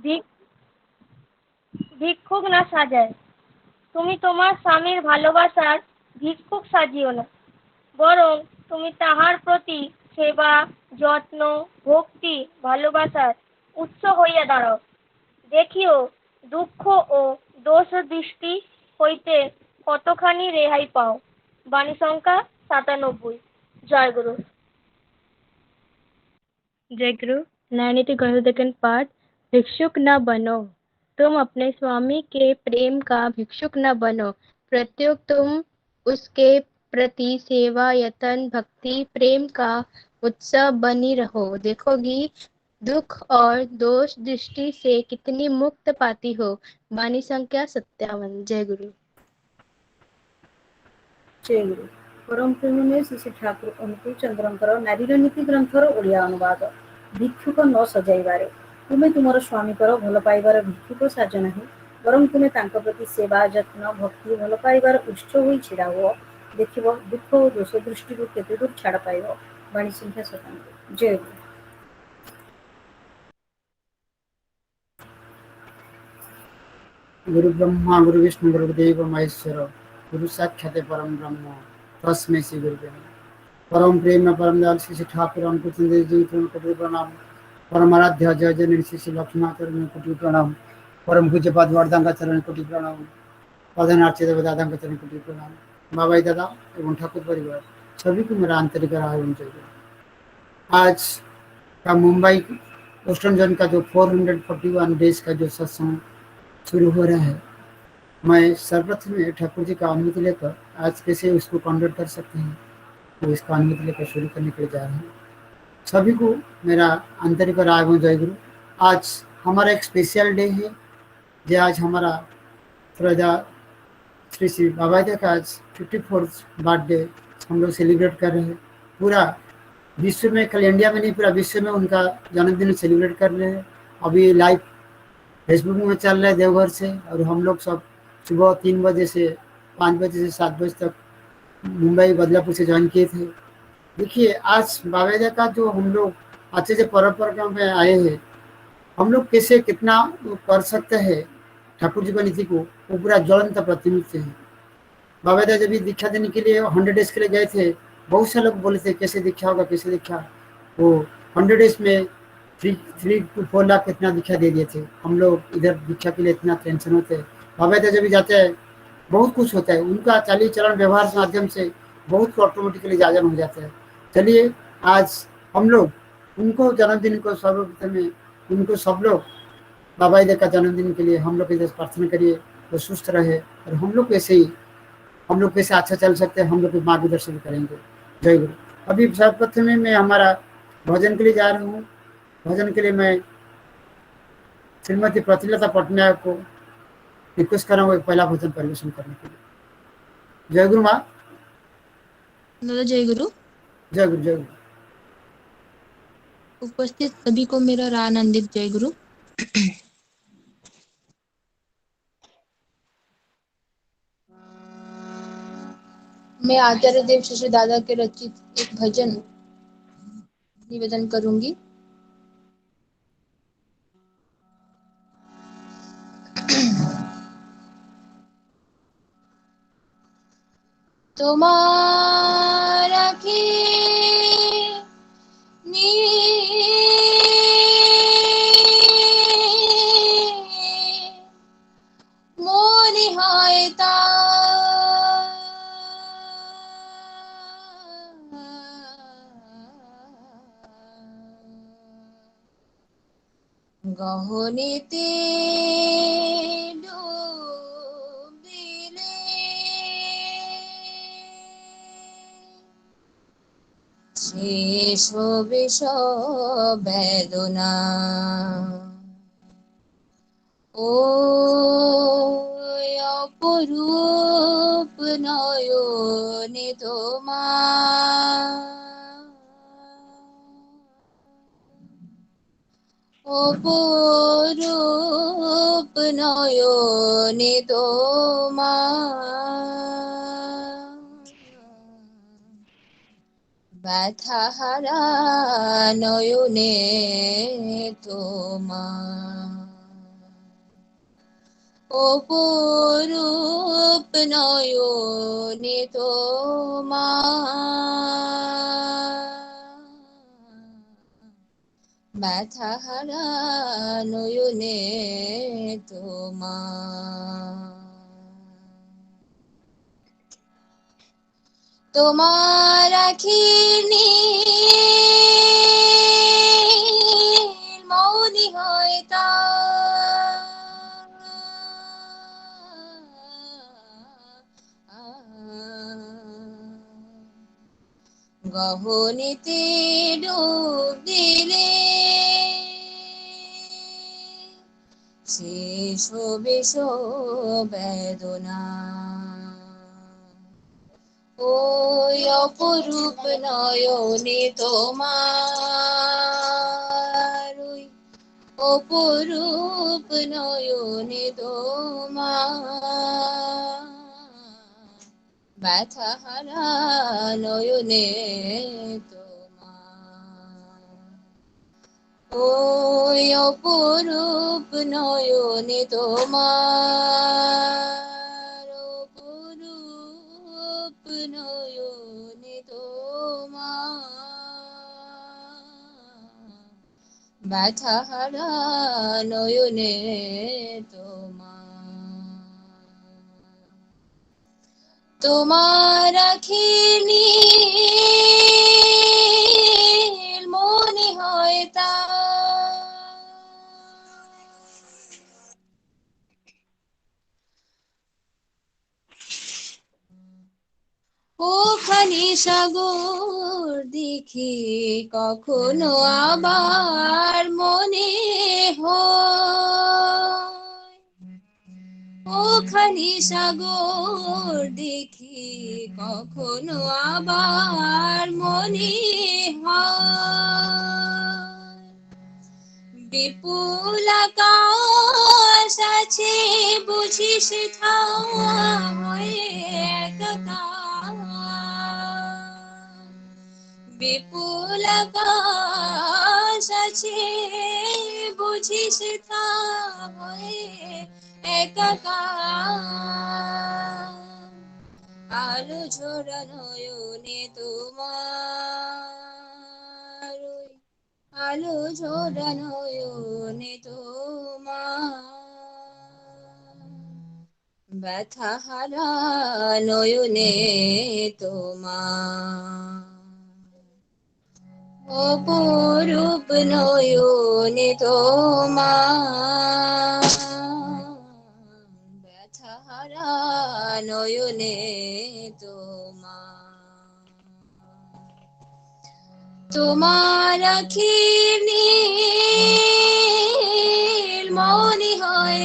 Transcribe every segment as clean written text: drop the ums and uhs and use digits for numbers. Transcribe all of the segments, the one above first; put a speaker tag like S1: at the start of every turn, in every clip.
S1: ভিক- ভিক্ষুক না সাজায়। তুমি তোমার স্বামীর ভালোবাসার ভিক্ষুক সাজিও না, বরং তুমি তাহার প্রতি সেবা, যত্ন, ভক্তি, ভালোবাসার উৎস হইয়া দাঁড়াও। দেখিও দুঃখ ও দোষ দৃষ্টি হইতে কতখানি রেহাই পাও। বাণী সংখ্যা ৯৭। জয় গুরু।
S2: जय गुरु। नैनीति गुरु सेकंड पार्ट। भिक्षुक न बनो। तुम अपने स्वामी के प्रेम का भिक्षुक न बनो, प्रत्युत तुम उसके प्रति सेवा, यत्न, भक्ति, प्रेम का उत्सव बनी रहो। देखोगी दुख और दोष दृष्टि से कितनी मुक्त पाती हो। वाणी संख्या 57। जय गुरु।
S3: जय गुरु। परम प्रेमनीय श्री ठाकुर अनुकूल चंद्रंकर नारीर नीति ग्रंथर ओडिया अनुवाद। भिक्षुक न सजाइबारे। तुमे तुमर स्वामीकर भल पाइबार भिक्षुक साज नाही, बरं तुमे तांक प्रति सेवा, यत्न, भक्ति, भल पाइबार उच्च होई छिड़ा हुओ। देखिब दुख और दोष दृष्टि केते दूर छाड़ पाइब। वाणी संख्या 97। जय गुरु।
S4: गुरु ब्रह्मा गुरु विष्णु गुरुदेव महेश्वर गुरु साक्षात परम ब्रह्म तस्मै श्री गुरुवे नमः। परम प्रेम परम दयाल श्री ठाकुर अनुकूल चंद्र जी कोटि प्रणाम। परम आराध्य जय जय श्री लक्ष्मण चरण कोटि प्रणाम। परम पूज्य पद वर्धन चरण कोटि प्रणाम। प्रधान आचार्य दादा चरण कोटि प्रणाम। बाबाई दादा एवं ठाकुर परिवार सभी को मेरा आंतरिक आह्वान चाहिए। आज का मुंबई वेस्टर्न जोन का जो 441 डेज का जो सत्संग शुरू हो रहा है, मैं सर्वप्रथम ठाकुर जी का अनुमति लेकर आज कैसे उसको कंडक्ट कर सकते हैं, तो इसका अनुमति लेकर शुरू करने के लिए जा रहे हैं। सभी को मेरा आंतरिक और आगमन जय गुरु। आज हमारा एक स्पेशल डे है, जो आज हमारा प्रजा श्री श्री बाबा जी का आज 54th बर्थडे हम लोग सेलिब्रेट कर रहे हैं। पूरा विश्व में, कल इंडिया में नहीं, पूरा विश्व में उनका जन्मदिन सेलिब्रेट कर रहे हैं। अभी लाइव फेसबुक में चल रहा है देवघर से, और हम लोग सब सुबह 3 बजे से 5 बजे से 7 बजे तक मुंबई बदलापुर से ज्वाइन किए थे। देखिए आज बाबा का जो हम लोग अच्छे से परंपरा में आए हैं, हम लोग कैसे कितना कर सकते हैं ठाकुर जी की नीति को, वो पूरा ज्वलंत प्रतिनिधित्व है। बाबा जब भी दीक्षा देने के लिए 100 डेज के लिए गए थे, बहुत से लोग बोले थे कैसे दीक्षा होगा, कैसे दीक्षा। वो 100 डेज में 3 to 4 लाख कितना दीक्षा दे दिए थे। हम लोग इधर दीक्षा के लिए इतना टेंशन होते हैं। बाबा जब भी जाते हैं बहुत कुछ होता है, उनका चाली चलन व्यवहार के माध्यम से बहुत को ऑटोमेटिकली जागरण हो जाता है। चलिए आज हम लोग उनको जन्मदिन को सर्वप्रथम उनको सब लोग बाबा जी का जन्मदिन के लिए हम लोग इधर प्रार्थना करिए, वो सुस्त रहे, और हम लोग कैसे ही हम लोग कैसे अच्छा चल सकते हैं, हम लोग मार्गदर्शन करेंगे। जय गुरु। अभी सर्वप्रथम मैं हमारा भजन के लिए जा रहा हूँ। भजन के लिए मैं श्रीमती प्रतिलता पटनायक को रिक्वेस्ट कर रहा हूँ एक पहला भजन परिवेशन करने के लिए। जय गुरु माँ।
S5: जय गुरु।
S4: जय गुरु। जय गुरु।
S5: उपस्थित सभी को मेरा रानंदित जय गुरु। मैं आचार्य देव श्री दादा के रचित एक भजन निवेदन करूंगी। तुम्हारा की मोनिहायता गहनीते डूब दिले শেষ হবে সব বেদনা ও অপরূপ নয়নে তোমার অপরূপ নয়নে তোমার ব্যথাহারা নয়নে তোমার অপরূপ নয়নে তোমার, ব্যথাহারা নয়নে তোমার, তোমার আখির নীল মৌলি হয় গহনীতে ডুব দিলে শেষ হবে সব বেদনা। ওই অপরূপ নয়নে তোমার, ওই অপরূপ নয়নে তোমার, ব্যথাহারা নয়নে তোমার, ওই অপরূপ নয়নে তোমার, অপরূপ নয়নে তোমার, ব্যথাহারা নয়নে তোমার, তোমার আখির নীল মনে হয় ওখানে সাগর দেখি কখনো আবার মনে হয়, ওখানে সাগর দেখি কখনো আবার মনে হয়, বিপুল আকাশ আছে বুঝি সেথায় একাকার, বিপুল আকাশ আছে বুঝি সেথায় একাকার, আলো ঝরা নয়নে তোমার, ওই আলো ঝরা নয়নে তোমার, ব্যথাহারা নয়নে তোমার, অপরূপ নয়নে তোমার, ব্যথাহারা নয়নে তোমার, তোমার আখির নীল মনে হয়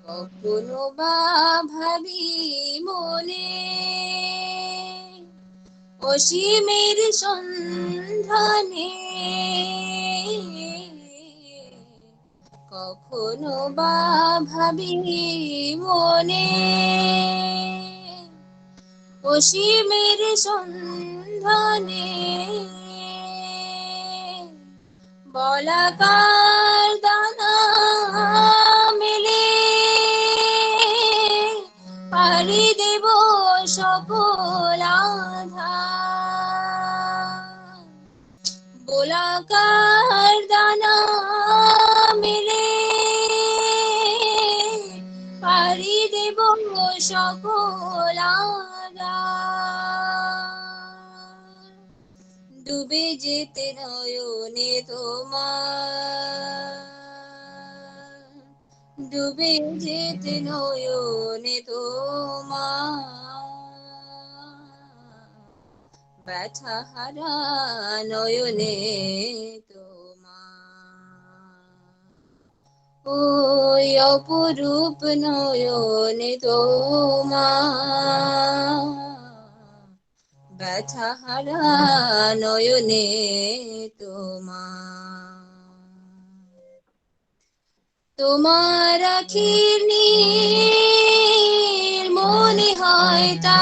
S5: কখনো বা ভাবি মনে অসীমের সন্ধানে, কখনো বা ভাবি মনে অসীমের সন্ধানে, বলাকার দানা মেলে পাড়ি দেব সকল আধার, বলাকার দানা মেলে পাড়ি দেব সকল আধার, ডুবে যেতে নয়নে তোমার, ডুবে যেতে নয়নে তোমার, ব্যথাহারা নয়নে তোমার, ওই অপরূপ নয়নে তোমার, ব্যথাহারা নয়নে তোমার, তোমার আখির নীল মনে হয় হয় তা।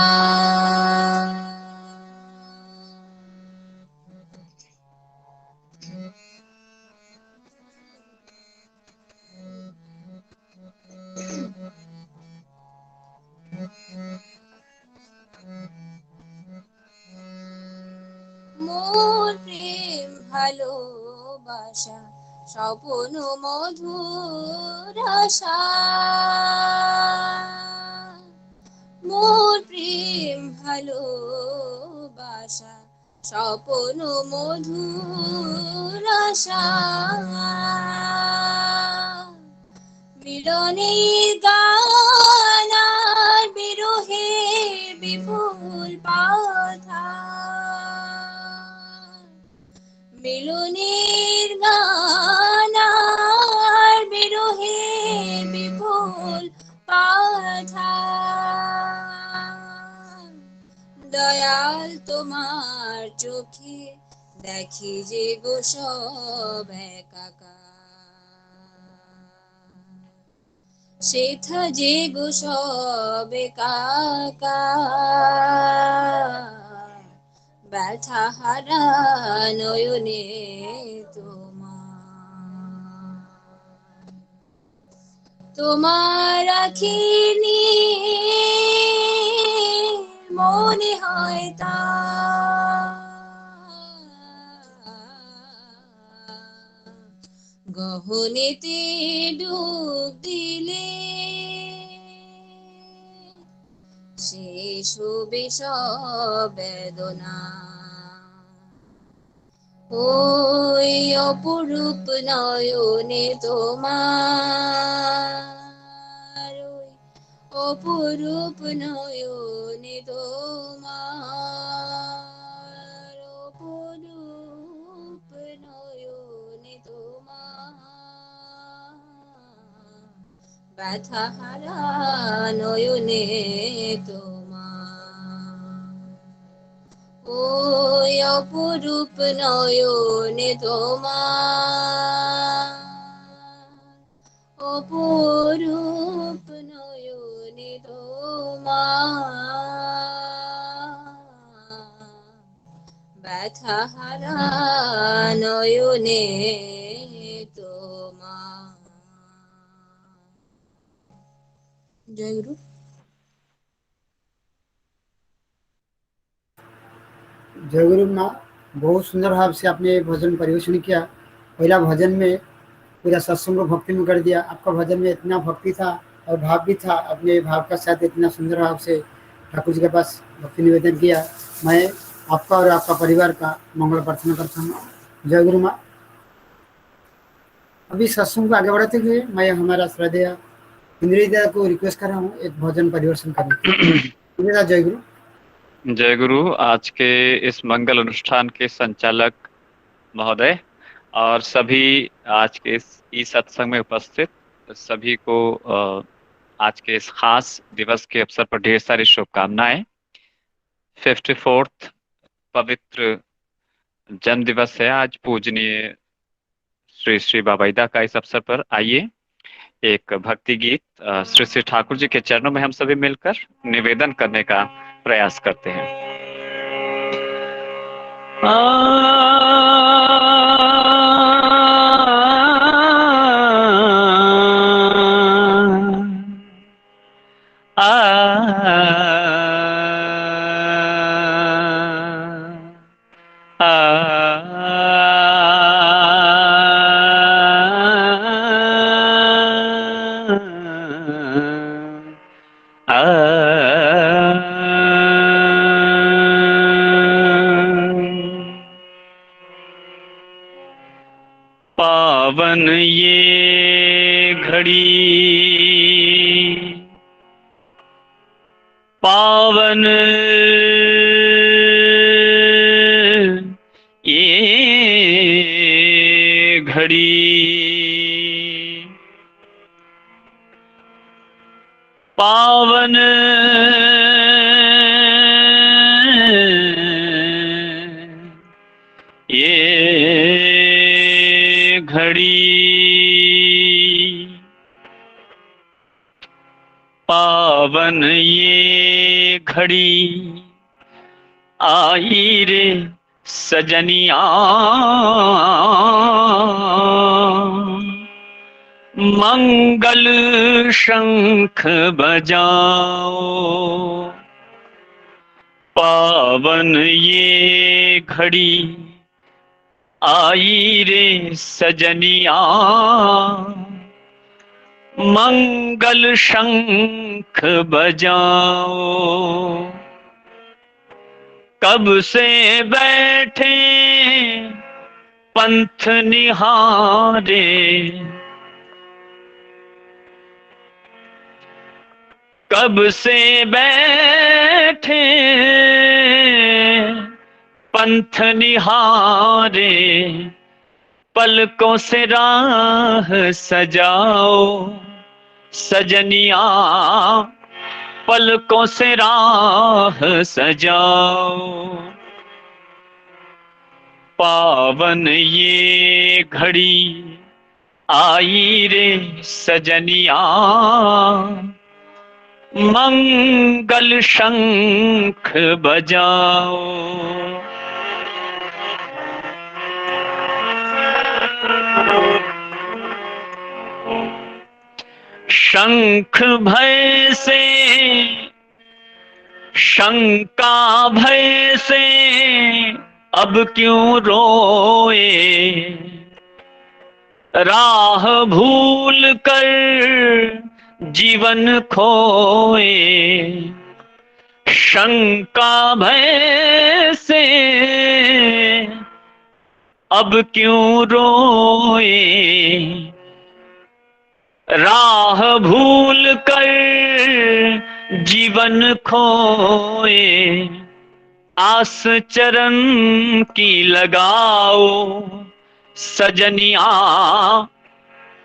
S5: মোর প্রেম ভালোবাসা স্বপন মধুর আশা। মোর প্রেম ভালোবাসা স্বপন মধুর আশা। মিলনের গান আর বিরহে বিপুল পাথা। মিলনের গান আর বিরহে বিপুল পাথা। দয়াল তোমার চোখে দেখি যে গো সব একাকার। সেথা যে গো সব একাকার। ব্যথা হারা নয়নে তোমার। তোমার আখিনি মনে হয় তা। গহনেতে ডুব দিলে শেষ হবে সব বেদনা। ওই অপরূপ নয়নে তোমার। ওই অপরূপ নয়নে তোমার। অপরূপ নয়নে তোমার। ব্যথা হারা নয়নে তোমার। ওই অপরূপ নয়নে তোমার। অপরূপ নয়নে তোমার। ব্যথা হারা নয়নে তোমার। জয় গুরু।
S4: जय गुरु माँ, बहुत सुंदर भाव से आपने भजन परिवेशन किया। पहला भजन में पूरा सत्संग को भक्ति में कर दिया। आपका भजन में इतना भक्ति था और भाव भी था। अपने भाव का साथ इतना सुंदर भाव से ठाकुर जी के पास भक्ति निवेदन किया। मैं आपका और आपका परिवार का मंगल प्रार्थना करता हूँ। जय गुरु माँ। अभी सत्संग को आगे बढ़ाते हुए मैं हमारा श्रद्धेय इंद्रिदा को रिक्वेस्ट कर रहा हूँ एक भजन परिवेशन करने की। इंद्रिदा, जय गुरु।
S6: जय गुरु। आज के इस मंगल अनुष्ठान के संचालक महोदय और सभी आज के इस सत्संग में उपस्थित सभी को आज के इस खास दिवस के अवसर पर ढेर सारी शुभकामनाएं। 54th पवित्र जन्म दिवस है आज पूजनीय श्री श्री बाबाईदा का। इस अवसर पर आइए एक भक्ति गीत श्री श्री ठाकुर जी के चरणों में हम सभी मिलकर निवेदन करने का प्रयास करते हैं। पावन ये घड़ी, पावन ये घड़ी, पावन ये घड़ी, पावन ये घड़ी आई रे सजनिया, मंगल शंख बजाओ। पावन ये घड़ी आई रे सजनिया, मंगल शंख बजाओ। कब से बैठे पंथ निहारे, कब से बैठे पंथ निहारे, पलकों से राह सजाओ सजनिया, पलकों से राह सजाओ। पावन ये घड़ी आई रे सजनिया, मंगल शंख बजाओ। शंख भय से, शंका भय से अब क्यों रोए, राह भूल कर जीवन खोए। शंका भय से अब क्यों रोए, राह भूल कर जीवन खोए। आस चरण की लगाओ सजनिया,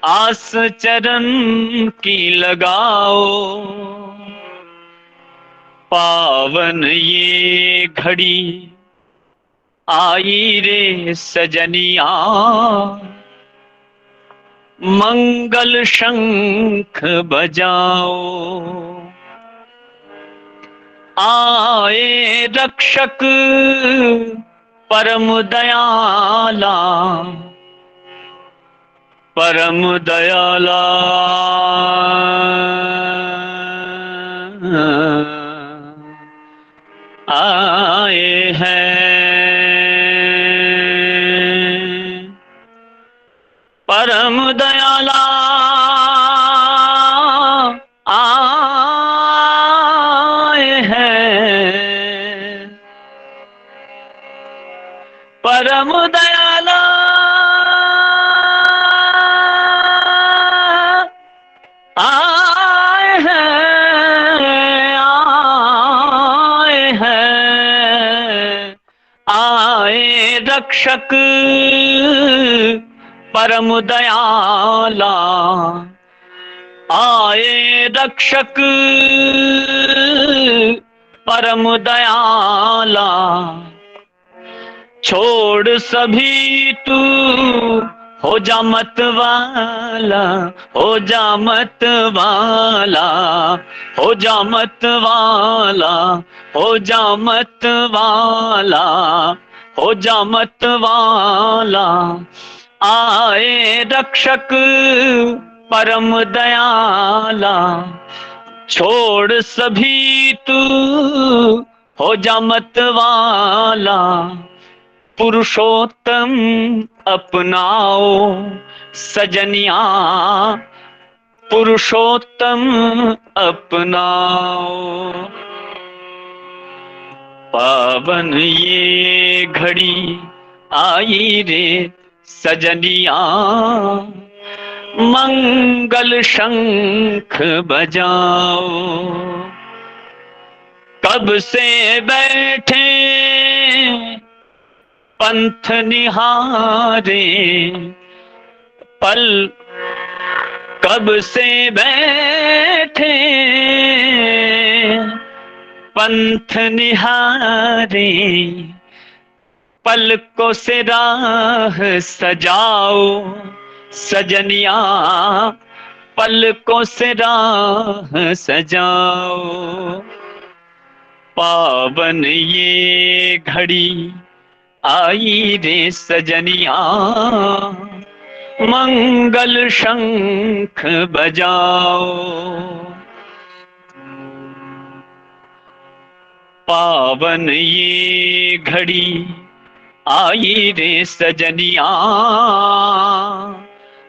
S6: आस चरण की लगाओ। पावन ये घड़ी आई रे सजनिया, मंगल शंख बजाओ। आए रक्षक परम दयाला, परम दयाला। आए हैं परम दयाला, आए हैं परम दयाला, आए हैं आए रक्षक परम दयाला। आए रक्षक परम दयाला, छोड़ सभी तू हो जा मत वाला, हो जा मत वाला, हो जा मत वाला, हो जा मत वाला, हो जा मत वाला। आए रक्षक परम दयाला, छोड़ सभी तू हो जा मत वाला। पुरुषोत्तम अपनाओ सजनिया, पुरुषोत्तम अपनाओ। पावन ये घड़ी आई रे सजनिया, मंगल शंख बजाओ। कब से बैठे पंथ निहारे, पल कब से बैठे पंथ निहारे, पलकों से राह सजाओ सजनिया, पलकों से राह सजाओ, पावन ये घड़ी आई रे सजनिया, मंगल शंख बजाओ। पावन ये घड़ी आई रे सजनिया,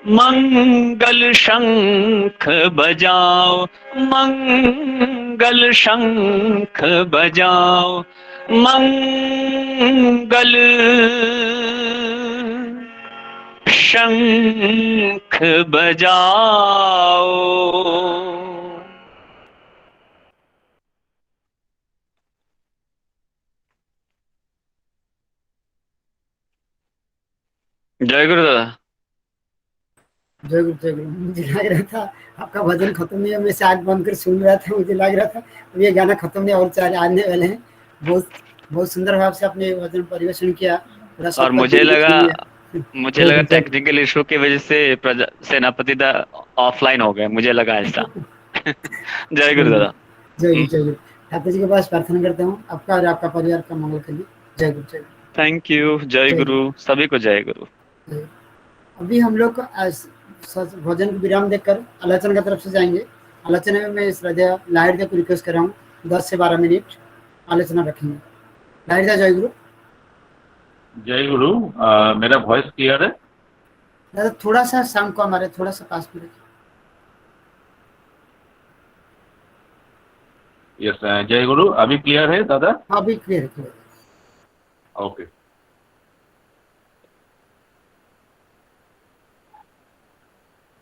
S6: मंगल शंख बजाओ, मंगल शंख बजाओ, मंगल शंख बजाओ। जय गुरु दादा।
S4: जय गुरु जय गुरु। मुझे लग रहा था आपका भजन खत्म नहीं है, मैं से आँख बंद कर सुन रहा था, मुझे लग रहा था अब ये गाना खत्म नहीं और चार आने वाले हैं। बहुत बहुत सुंदर भाव से आपने भजन परिवेशन किया। पूरा
S6: और
S4: सबका
S6: मुझे
S4: दिल
S6: लगा
S4: छू लिया।
S6: टेक्निकल इशू की वजह से सेनापति दा ऑफलाइन हो गए, मुझे लगा ऐसा। जय गुरु दादा।
S4: जय गुरु जय गुरु। ठाकुर जी के पास प्रार्थना करता हूँ आपका और आपका परिवार का मंगल के लिए। जय गुरु जय गुरु।
S6: Thank you. जय गुरु, सभी को जय गुरु।
S4: अभी हम लोग भोजन को विराम देकर आलोचना की तरफ से जाएंगे। आलोचना में मैं श्रद्धा लाहिड़ को रिक्वेस्ट कर रहा हूँ 10 से 12 मिनट आलोचना रखेंगे। लाहिड़ जय गुरु।
S7: जय गुरु। मेरा वॉइस क्लियर है?
S4: दादा थोड़ा सा शाम को हमारे थोड़ा सा पास में रखिए।
S7: यस जय गुरु। अभी क्लियर है दादा?
S4: हाँ अभी क्लियर है, क्लियर है।
S7: ओके।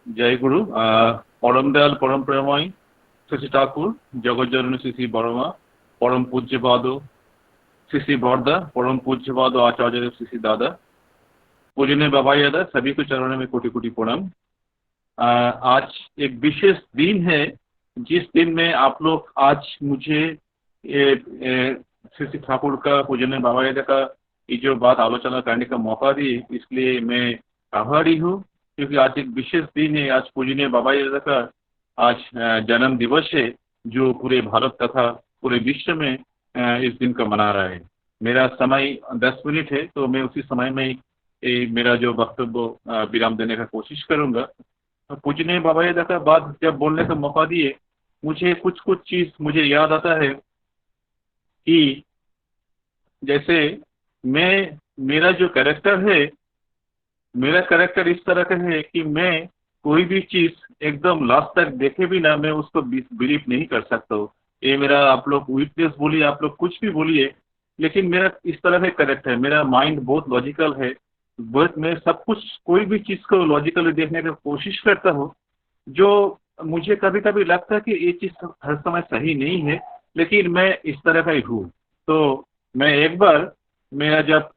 S7: जय गुरु। परम दयाल परम प्रेमय श्री श्री ठाकुर जगत जननी श्री श्री बड़मा परम पूज्यपाद श्री श्री बरदा परम पूज्यपाद आचार्य श्री श्री दादा पूजनीय बाबा दादा सभी को चरणों में कोटि कोटि प्रणाम। आज एक विशेष दिन है जिस दिन में आप लोग आज मुझे श्री श्री ठाकुर का पूजनीय बाबा दादा का ये जो बात आलोचना करने का मौका दिए, इसलिए मैं आभारी हूँ, क्योंकि आज एक विशेष दिन है। आज पूजनीय बाबा दादा का आज जन्म दिवस है, जो पूरे भारत तथा पूरे विश्व में इस दिन का मना रहा है। मेरा समय 10 मिनट है, तो मैं उसी समय में मेरा जो वक्तव्य विराम देने का कोशिश करूंगा। पूजनीय बाबा दादा का बात जब बोलने का मौका दिए, मुझे कुछ चीज मुझे याद आता है कि जैसे मेरा जो कैरेक्टर है, मेरा कैरेक्टर इस तरह का है कि मैं कोई भी चीज एकदम लास्ट तक देखे भी ना, मैं उसको बिलीव नहीं कर सकता हूँ। ये मेरा, आप लोग वीकनेस बोलिए, आप लोग कुछ भी बोलिए, लेकिन मेरा इस तरह का कैरेक्टर है। मेरा माइंड बहुत लॉजिकल है, बहुत मैं सब कुछ कोई भी चीज को लॉजिकली देखने की कोशिश करता हूँ। जो मुझे कभी कभी लगता है कि ये चीज हर समय सही नहीं है, लेकिन मैं इस तरह का ही हूँ। तो मैं एक बार मेरा जब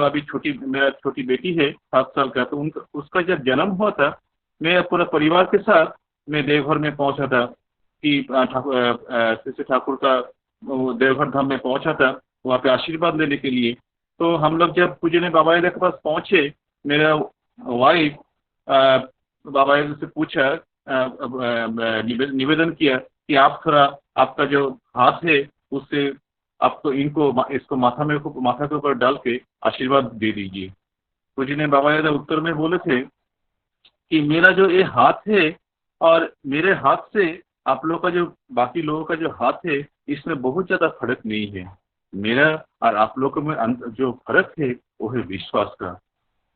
S7: अभी मेरा छोटी बेटी है 7 साल का, तो उसका जब जन्म हुआ था, मैं पूरा परिवार के साथ मैं देवघर में पहुंचा था कि श्री ठाकुर का देवघर धाम में पहुंचा था वहाँ पे आशीर्वाद लेने के लिए। तो हम लोग जब पूजनीय बाबा दादा के पास पहुंचे, मेरा वाइफ बाबा दादा से पूछा, निवेदन किया कि आप थोड़ा आपका जो हाथ है उससे आप तो इसको माथा के ऊपर डाल के आशीर्वाद दे दीजिए। पूजनीय बाबा दादा उत्तर में बोले थे कि मेरा जो ये हाथ है और मेरे हाथ से आप लोगों का जो बाकी लोगों का जो हाथ है, इसमें बहुत ज्यादा फर्क नहीं है। मेरा और आप लोगों में जो फर्क है वो है विश्वास का।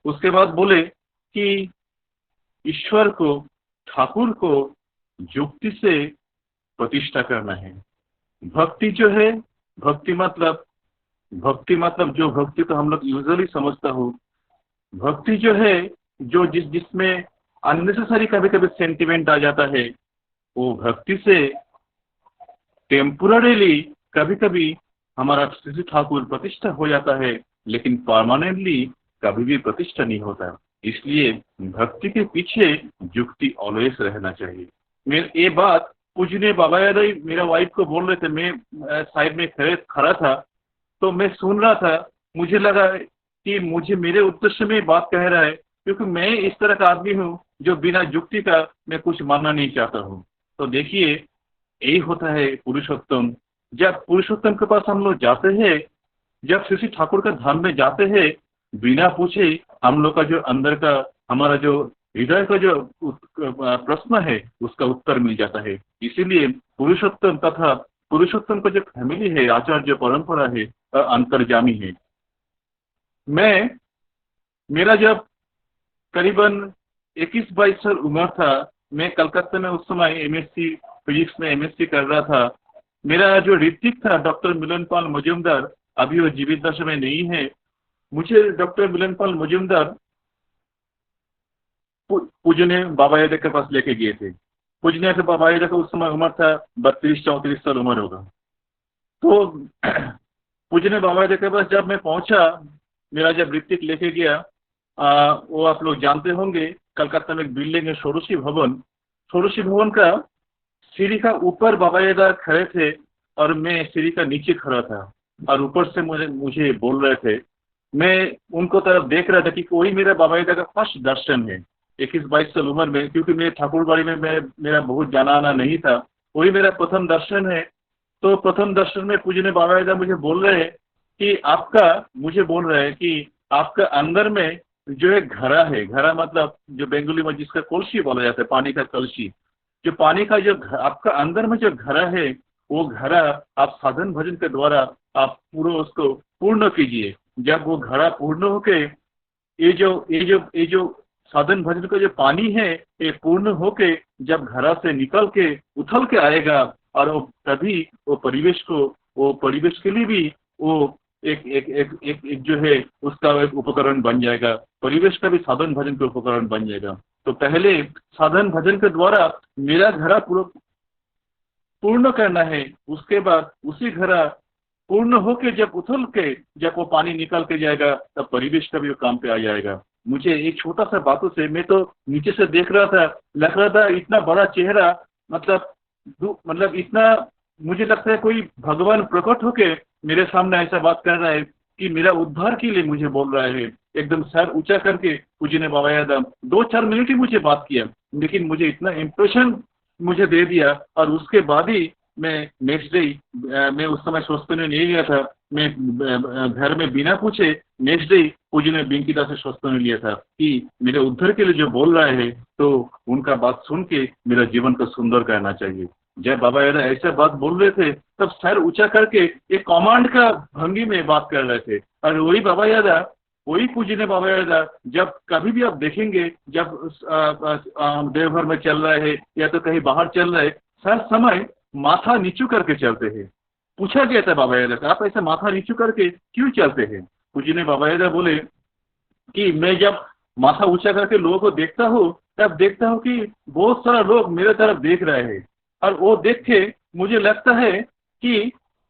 S7: उसके बाद बोले कि ईश्वर को, ठाकुर को युक्ति से प्रतिष्ठा करना है। भक्ति जो है, भक्ति मतलब जो भक्ति को हम लोग यूजुअली समझता हो, भक्ति जो है जो जिसमें अननेसेसरी कभी कभी सेंटिमेंट आ जाता है, वो भक्ति से टेम्पोररीली कभी कभी हमारा श्री ठाकुर प्रतिष्ठा हो जाता है, लेकिन परमानेंटली कभी भी प्रतिष्ठा नहीं होता। इसलिए भक्ति के पीछे युक्ति ऑलवेज रहना चाहिए। मेरे ये बात पूजनीय बाबा दादा मेरा वाइफ को बोल रहे थे, मैं साइड में खड़ा था, तो मैं सुन रहा था। मुझे लगा कि मुझे मेरे उद्देश्य में बात कह रहा है, क्योंकि मैं इस तरह का आदमी हूँ जो बिना युक्ति का मैं कुछ मानना नहीं चाहता हूँ। तो देखिए, यही होता है पुरुषोत्तम। जब पुरुषोत्तम के पास हम लोग जाते हैं, जब श्री ठाकुर का धाम में जाते हैं, बिना पूछे हम लोग का जो अंदर का, हमारा जो हृदय का जो प्रश्न है, उसका उत्तर मिल जाता है। इसीलिए पुरुषोत्तम तथा पुरुषोत्तम का जो फैमिली है, आचार्य परंपरा है, अंतर्जामी है। मेरा जब करीबन 21-22 साल उम्र था, मैं कलकत्ता में उस समय एमएससी फिजिक्स में एमएससी कर रहा था। मेरा जो ऋतिक था, डॉक्टर मिलन पाल मजूमदार, अभी वो जीवित दशा में नहीं है। मुझे डॉक्टर मिलन पाल मजूमदार पूजनीय बाबा यादव के पास लेके गए थे। पूजनीय बाबा यादव का उस समय उम्र था 32-34 साल उम्र होगा। तो पूजनीय बाबा यादव के पास जब मैं पहुंचा, मेरा जब ऋतिक लेके गया, वो आप लोग जानते होंगे, कलकत्ता में एक बिल्डिंग है षोडशी भवन। षोडशी भवन का सीढ़ी का ऊपर बाबा यादव खड़े थे और मैं सीढ़ी का नीचे खड़ा था, और ऊपर से मुझे बोल रहे थे। मैं उनको तरफ देख रहा था कि वही मेरा बाबा यादव का फर्स्ट दर्शन है 21-22 साल उम्र में, क्योंकि मैं ठाकुरबाड़ी में मेरा बहुत जाना आना नहीं था। वही मेरा प्रथम दर्शन है। तो प्रथम दर्शन में पूजनीय बाबा यादव मुझे बोल रहे हैं कि मुझे बोल रहे हैं कि आपका अंदर में जो एक घड़ा है, घड़ा मतलब जो बेंगोली में जिसका कलशी बोला जाता है, पानी का कलशी, जो पानी का जो आपका अंदर में जो घड़ा है, वो घड़ा आप साधन भजन के द्वारा आप पूरा उसको पूर्ण कीजिए। जब वो घड़ा पूर्ण होके ये जो साधन भजन का जो पानी है, ये पूर्ण होके जब घड़ा से निकल के उथल के आएगा, और वो तभी वो परिवेश के लिए भी वो एक जो है उसका एक उपकरण बन जाएगा। परिवेश का भी साधन भजन का उपकरण बन जाएगा। तो पहले साधन भजन के द्वारा मेरा घड़ा पूर्ण करना है, उसके बाद उसी घड़ा पूर्ण होके जब उथल के जब वो पानी निकल के जाएगा, तब परिवेश का भी वो काम पे आ जाएगा। मुझे एक छोटा सा बातों से, मैं तो नीचे से देख रहा था, लग रहा था इतना बड़ा चेहरा, मतलब इतना, मुझे लगता है कोई भगवान प्रकट होके मेरे सामने ऐसा बात कर रहा है कि मेरा उद्धार के लिए मुझे बोल रहा है। एकदम सर ऊंचा करके पूजनीय बाबा यादव 2-4 मिनट ही मुझे बात किया, लेकिन मुझे इतना इम्प्रेशन मुझे दे दिया। और उसके बाद ही मैं नेक्स्ट डे, मैं उस समय स्वस्थ नहीं गया था, मैं घर में बिना पूछे नेक्स्ट डे पूजनीय बिंकी दास से स्वस्थ लिया था कि मेरे उद्धार के लिए जो बोल रहे हैं, तो उनका बात सुन के मेरा जीवन को सुंदर करना चाहिए। जब बाबा यादव ऐसा बात बोल रहे थे, तब सर ऊंचा करके एक कमांड का भंगी में बात कर रहे थे। और वही बाबा यादव, वही पूजनीय बाबा यादव, जब कभी भी आप देखेंगे, जब देवघर में चल रहे हैं या तो कहीं बाहर चल रहे, हर समय माथा नीचू करके चलते हैं। पूछा गया था बाबा यादव, आप ऐसा माथा नीचू करके क्यों चलते हैं? पूजनीय बाबा यादव बोले कि मैं जब माथा ऊंचा करके लोगों को देखता हूँ, तब देखता हूँ कि बहुत सारा लोग मेरे तरफ देख रहे हैं, और वो देख के मुझे लगता है कि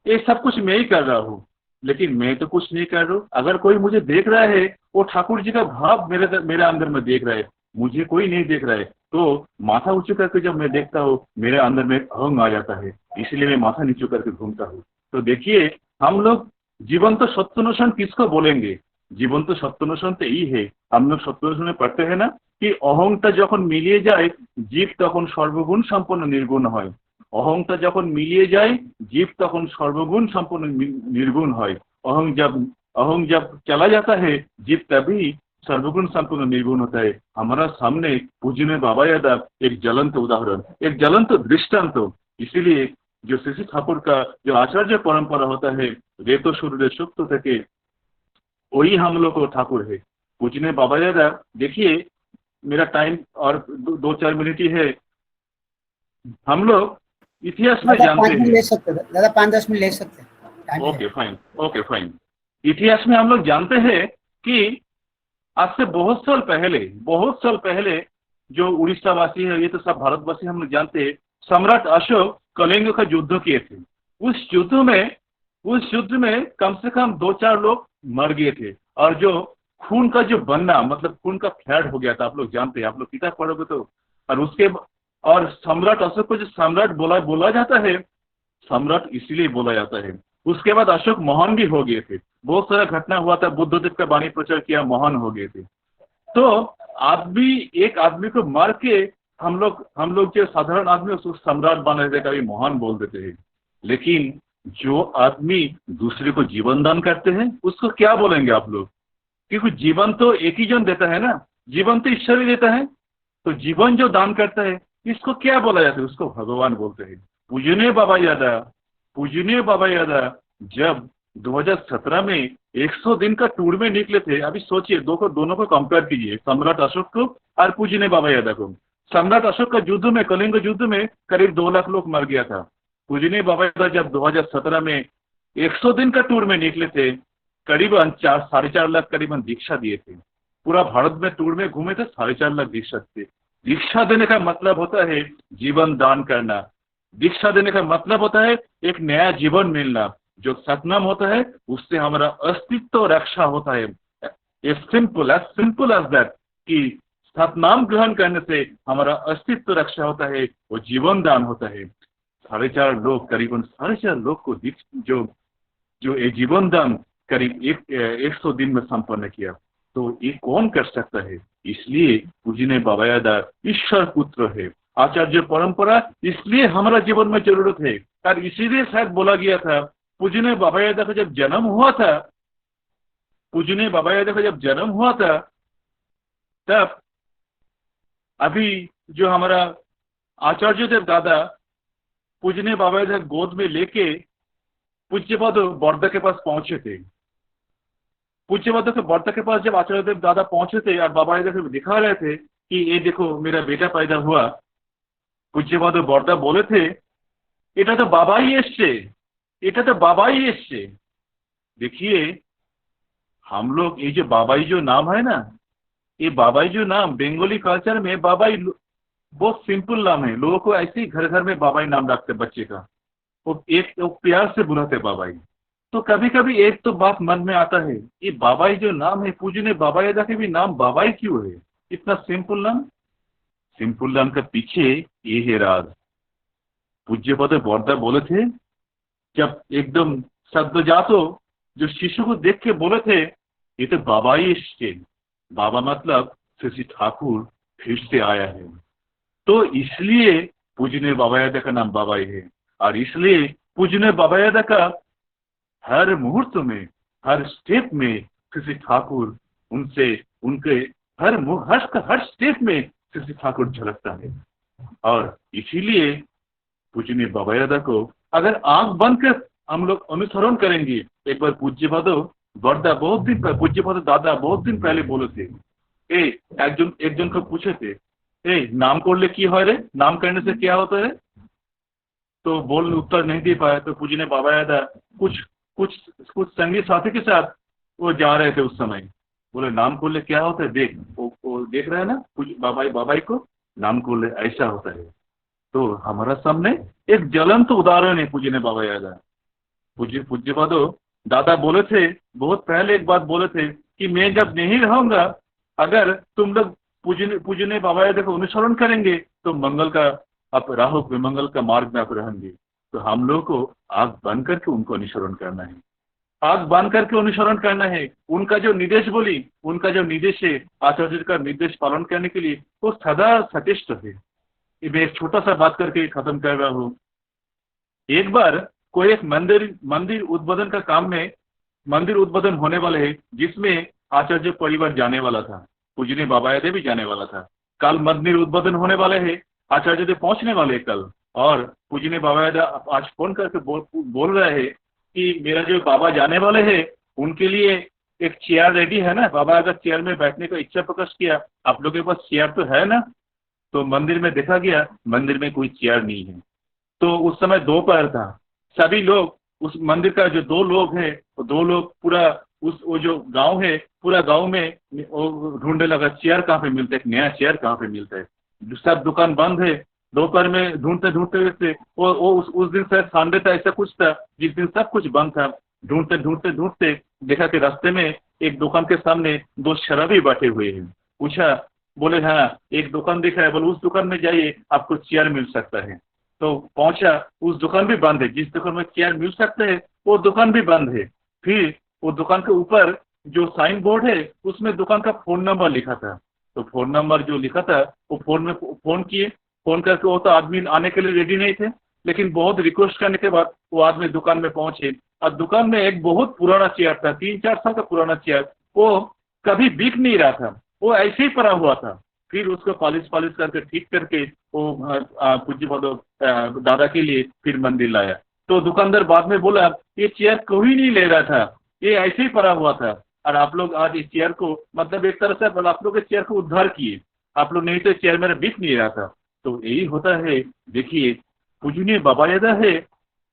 S7: ये सब कुछ मैं ही कर रहा हूँ, लेकिन मैं तो कुछ नहीं कर रहा हूँ। अगर कोई मुझे देख रहा है, वो ठाकुर जी का भाव मेरे अंदर में देख रहा है, मुझे कोई नहीं देख रहा है। तो माथा ऊंचू करके जब मैं देखता हूँ, मेरे अंदर में अहंग आ जाता है, इसलिए मैं माथा नीचू करके घूमता हूँ। तो देखिए, हम लोग जीवन तो सत्यान्वेषण किसको बोलेंगे? जीवन तो सत्यान्वेषण तो यही है। हम लोग सत्यान्वेषण में पढ़ते हैं ना कि अहंता जखन मिलिए जाए, जीव तखन सर्वगुण सम्पन्न निर्गुण হয়। अहंता जखन मिलिए जाए, जीव तखन सर्वगुण सम्पन्न निर्गुण হয়। अहंग जब चला जाता है, जीव तभी सर्वगुण संपूर्ण निर्गुण होता है। हमारा सामने पूजनीय बाबा यादव एक ज्वलंत उदाहरण, एक ज्वलंत दृष्टांत। इसीलिए जो श्री ठाकुर का जो आचार्य परंपरा होता है, रेतो सूर्य सुप्त থেকে, वही हम लोग को ठाकुर है। पूजनीय बाबा यादव, देखिए मेरा टाइम और 2-4 मिनट ही है। हम लोग इतिहास में जानते हैं,
S4: ले सकते हैं दादा, 5-10 मिनट ले सकते हैं।
S7: Okay fine. इतिहास में हम लोग जानते हैं कि आज से बहुत साल पहले जो उड़ीसावासी है, ये तो सब भारतवासी हम लोग जानते हैं, सम्राट अशोक कलिंग का युद्ध किए थे। उस युद्ध में कम से कम 2-4 लोग मर गए थे, और जो खून का जो बनना, मतलब खून का फ्लड हो गया था, आप लोग जानते हैं, आप लोग किताब पढ़ोगे तो। और सम्राट अशोक को जो सम्राट बोला जाता है, सम्राट इसीलिए बोला जाता है। उसके बाद अशोक महान भी हो गए थे, बहुत सारा घटना हुआ था, बुद्धदेव का वाणी प्रचार किया, महान हो गए थे। तो आदमी, एक आदमी को मार के हम लोग जो साधारण आदमी उसको सम्राट बना देते, कभी महान बोल देते हैं। लेकिन जो आदमी दूसरे को जीवन दान करते हैं उसको क्या बोलेंगे आप लोग? क्योंकि जीवन तो एक ही जन देता है ना, जीवन तो ईश्वर ही देता है। तो जीवन जो दान करता है इसको क्या बोला जाता है? उसको भगवान बोलते हैं। पूजनीय बाबा यादा जब 2017 में 100 दिन का टूर में निकले थे, अभी सोचिए दोनों को कंपेयर कीजिए, सम्राट अशोक को और पूजनीय बाबा यादा को। सम्राट अशोक का युद्ध में, कलिंग युद्ध में करीब 2 लाख लोग मर गया था। पूजनीय बाबा यादा जब 2017 में 100 दिन का टूर में निकले थे, करीबन 4.5 लाख करीबन दीक्षा दिए थे। पूरा भारत में टूर में घूमे थे, 4.5 लाख दीक्षा थे। दीक्षा देने का मतलब होता है जीवन दान करना। दीक्षा देने का मतलब होता है एक नया जीवन मिलना। जो सतनाम होता है उससे हमारा अस्तित्व रक्षा होता है। सिंपल एज दैट कि सतनाम ग्रहण करने से हमारा अस्तित्व रक्षा होता है, वो जीवन दान होता है। 4.5 लोग, करीबन 4.5 लोग को जो ये जीवन दान करीब 100 दिन में संपन्न किया, तो ये कौन कर सकता है? इसलिए पूजनीय बाबा यादा ईश्वर पुत्र है, आचार्य परंपरा इसलिए हमारा जीवन में जरूरत है। और इसीलिए शायद बोला गया था पूजनीय बाबा यादा का जब जन्म हुआ था, तब अभी जो हमारा आचार्य देव दादा पूजनीय बाबा यादा गोद में लेके पूज्यपाद बड़दा के पास पहुंचे थे। पूज्यपाद के बड़दा के पास जब आचार्य देव दादा पहुंचे थे और बाबा यादा को दिखा रहे थे कि ये देखो मेरा बेटा पैदा हुआ, पूज्यपाद बड़दा बोले थे এটা তো बाबा ही এসছে। देखिए हम लोग ये जो बाबाई जो नाम है ना, ये बाबाई जो नाम बंगाली कल्चर में बाबाई बहुत सिंपल नाम है। लोगों को ऐसे ही घर घर में बाबाई नाम रखते बच्चे का, वो प्यार से बुलाते बाबाई। तो कभी कभी एक तो बात मन में आता है, ये बाबाई जो नाम है, पूजनीय बाबा यादा के भी नाम बाबाई क्यों है? इतना सिंपल नाम। सिंपल नाम का पीछे ये है राज। पूज्यपाद बड़दा बोले थे, जब एकदम सद्योजातो जो शिशु को देख के बोले थे ये तो बाबा ही इसके, बाबा मतलब श्री ठाकुर फिर से आया है। तो इसलिए पूजनीय बाबा यादा का नाम बाबा ही है। और इसलिए पूजनीय बाबा यादा का हर मुहूर्त में, हर स्टेप में श्री ठाकुर उनके हर स्टेप में श्री ठाकुर झलकता है। और इसीलिए पूजनीय बाबा यादा को अगर आंख बंद कर हम लोग अनुसरण करेंगे, एक बार पूज्यपाद बड़दा पूज्यपाद दादा बहुत दिन पहले बोले थे, एक जन को पूछे थे, नाम करले की হয় रे, नाम करने से क्या होता है? तो बोल उत्तर नहीं दे पाया। तो पूजनीय बाबा यादा कुछ संगी साथी के साथ वो जा रहे थे उस समय, बोले नाम करले क्या होता है देख। वो देख रहे हैं ना बाबाई को, नाम करले ऐसा होता है। तो हमारा सामने एक ज्वलंत उदाहरण है पूजनीय बाबा यादा। पूज्यपाद दादा बोले थे, बहुत पहले एक बात बोले थे कि मैं जब नहीं रहूंगा, अगर तुम लोग पूजनीय बाबा यादा को अनुसरण करेंगे तो मंगल का आप राहोगे, मंगल का मार्ग में आप रहेंगे। तो हम लोगों को आग बंद करके उनको अनुसरण करना है, आग बंद करके अनुसरण करना है। उनका जो निर्देश है, आचार्य का निर्देश पालन करने के लिए, वो सदा सचेष्ट है। मैं एक छोटा सा बात करके खत्म कर रहा हूँ। एक बार कोई एक मंदिर उद्बोधन का काम में, मंदिर उद्बोधन होने वाले है जिसमें आचार्य परिवार जाने वाला था, पूजनीय बाबा यादा भी जाने वाला था। कल मंदिर उद्बोधन होने वाले है, आचार्य देव पहुंचने वाले कल। और पूजनीय बाबा यादा आज फोन करके बोल रहे हैं कि मेरा जो बाबा जाने वाले हैं उनके लिए एक चेयर रेडी है ना। बाबा अगर चेयर में बैठने का इच्छा प्रकाश किया, आप लोगों के पास चेयर तो है ना? तो मंदिर में देखा गया, मंदिर में कोई चेयर नहीं है। तो उस समय दोपहर था, सभी लोग उस मंदिर का जो 2 लोग हैं, वो 2 लोग पूरा वो जो गांव है, पूरा गांव में ढूंढने लगा चेयर कहाँ पे मिलता है, एक नया चेयर कहाँ पे मिलता है। सब दुकान बंद है। दोपहर में ढूंढते उस दिन शायद संडे था, ऐसा कुछ था जिस दिन सब कुछ बंद था। ढूंढते देखा कि रास्ते में एक दुकान के सामने 2 शराबी बैठे हुए हैं। पूछा, बोले हाँ एक दुकान दिख रहा है, बोले उस दुकान में जाइए आपको चेयर मिल सकता है। तो पहुंचा, उस दुकान भी बंद है, जिस दुकान में चेयर मिल सकता है वो दुकान भी बंद है। फिर वो दुकान के ऊपर जो साइन बोर्ड है उसमें दुकान का फोन नंबर लिखा था। तो फोन नंबर जो लिखा था वो फोन में फोन किए, फोन करके वो तो आदमी आने के लिए रेडी नहीं थे, लेकिन बहुत रिक्वेस्ट करने के बाद वो आदमी दुकान में पहुंचे और दुकान में एक बहुत पुराना चेयर था, 3-4 साल का पुराना चेयर, वो कभी बिक नहीं रहा था, वो ऐसे ही पड़ा हुआ था। फिर उसको पॉलिश करके ठीक करके वो पूज्य दादा के लिए फिर मंदिर लाया। तो दुकानदार बाद में बोला ये चेयर कोई नहीं ले रहा था, ये ऐसे ही पड़ा हुआ था, और आप लोग आज इस चेयर को मतलब एक तरह से आप लोग इस चेयर को उद्धार किए, आप लोग नहीं तो चेयर मेरा बिक नहीं रहा था। तो यही होता है, देखिए पूजनीय बाबा दादा है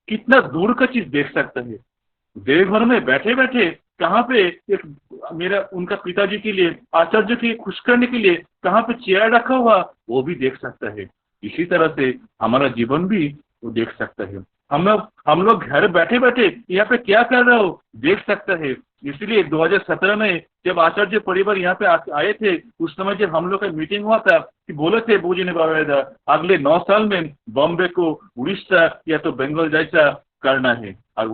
S7: कितना दूर का चीज देख सकता है। देवघर में बैठे बैठे कहाँ पे एक मेरा उनका पिताजी के लिए आचार्य के खुश करने के लिए कहाँ पे चेयर रखा हुआ वो भी देख सकता है। इसी तरह से हमारा जीवन भी वो देख सकता है। हम लोग घर बैठे बैठे यहाँ पे क्या कर रहे हो देख सकता है। इसलिए 2017 में जब आचार्य परिवार यहाँ पे आए थे, उस समय जब हम लोग का मीटिंग हुआ था कि बोले थे पूजनीय बाबा दादा अगले 9 साल में बॉम्बे को उड़ीसा या तो बंगाल जैसा करना है, और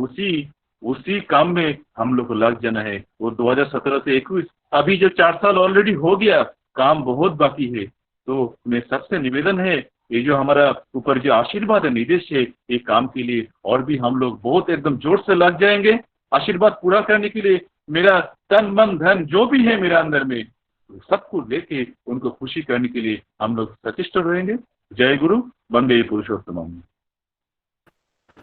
S7: उसी काम में हम लोग को लग जाना है। वो 2017 से 21 अभी जो 4 साल ऑलरेडी हो गया, काम बहुत बाकी है। तो मैं सबसे निवेदन है ये जो हमारा ऊपर जो आशीर्वाद है निर्देश है, ये काम के लिए और भी हम लोग बहुत एकदम जोर से लग जाएंगे। आशीर्वाद पूरा करने के लिए मेरा तन मन धन जो भी है मेरा अंदर में सबको लेके उनको खुशी करने के लिए हम लोग सचेष्ट रहेंगे। जय गुरु, वंदे पुरुषोत्तम।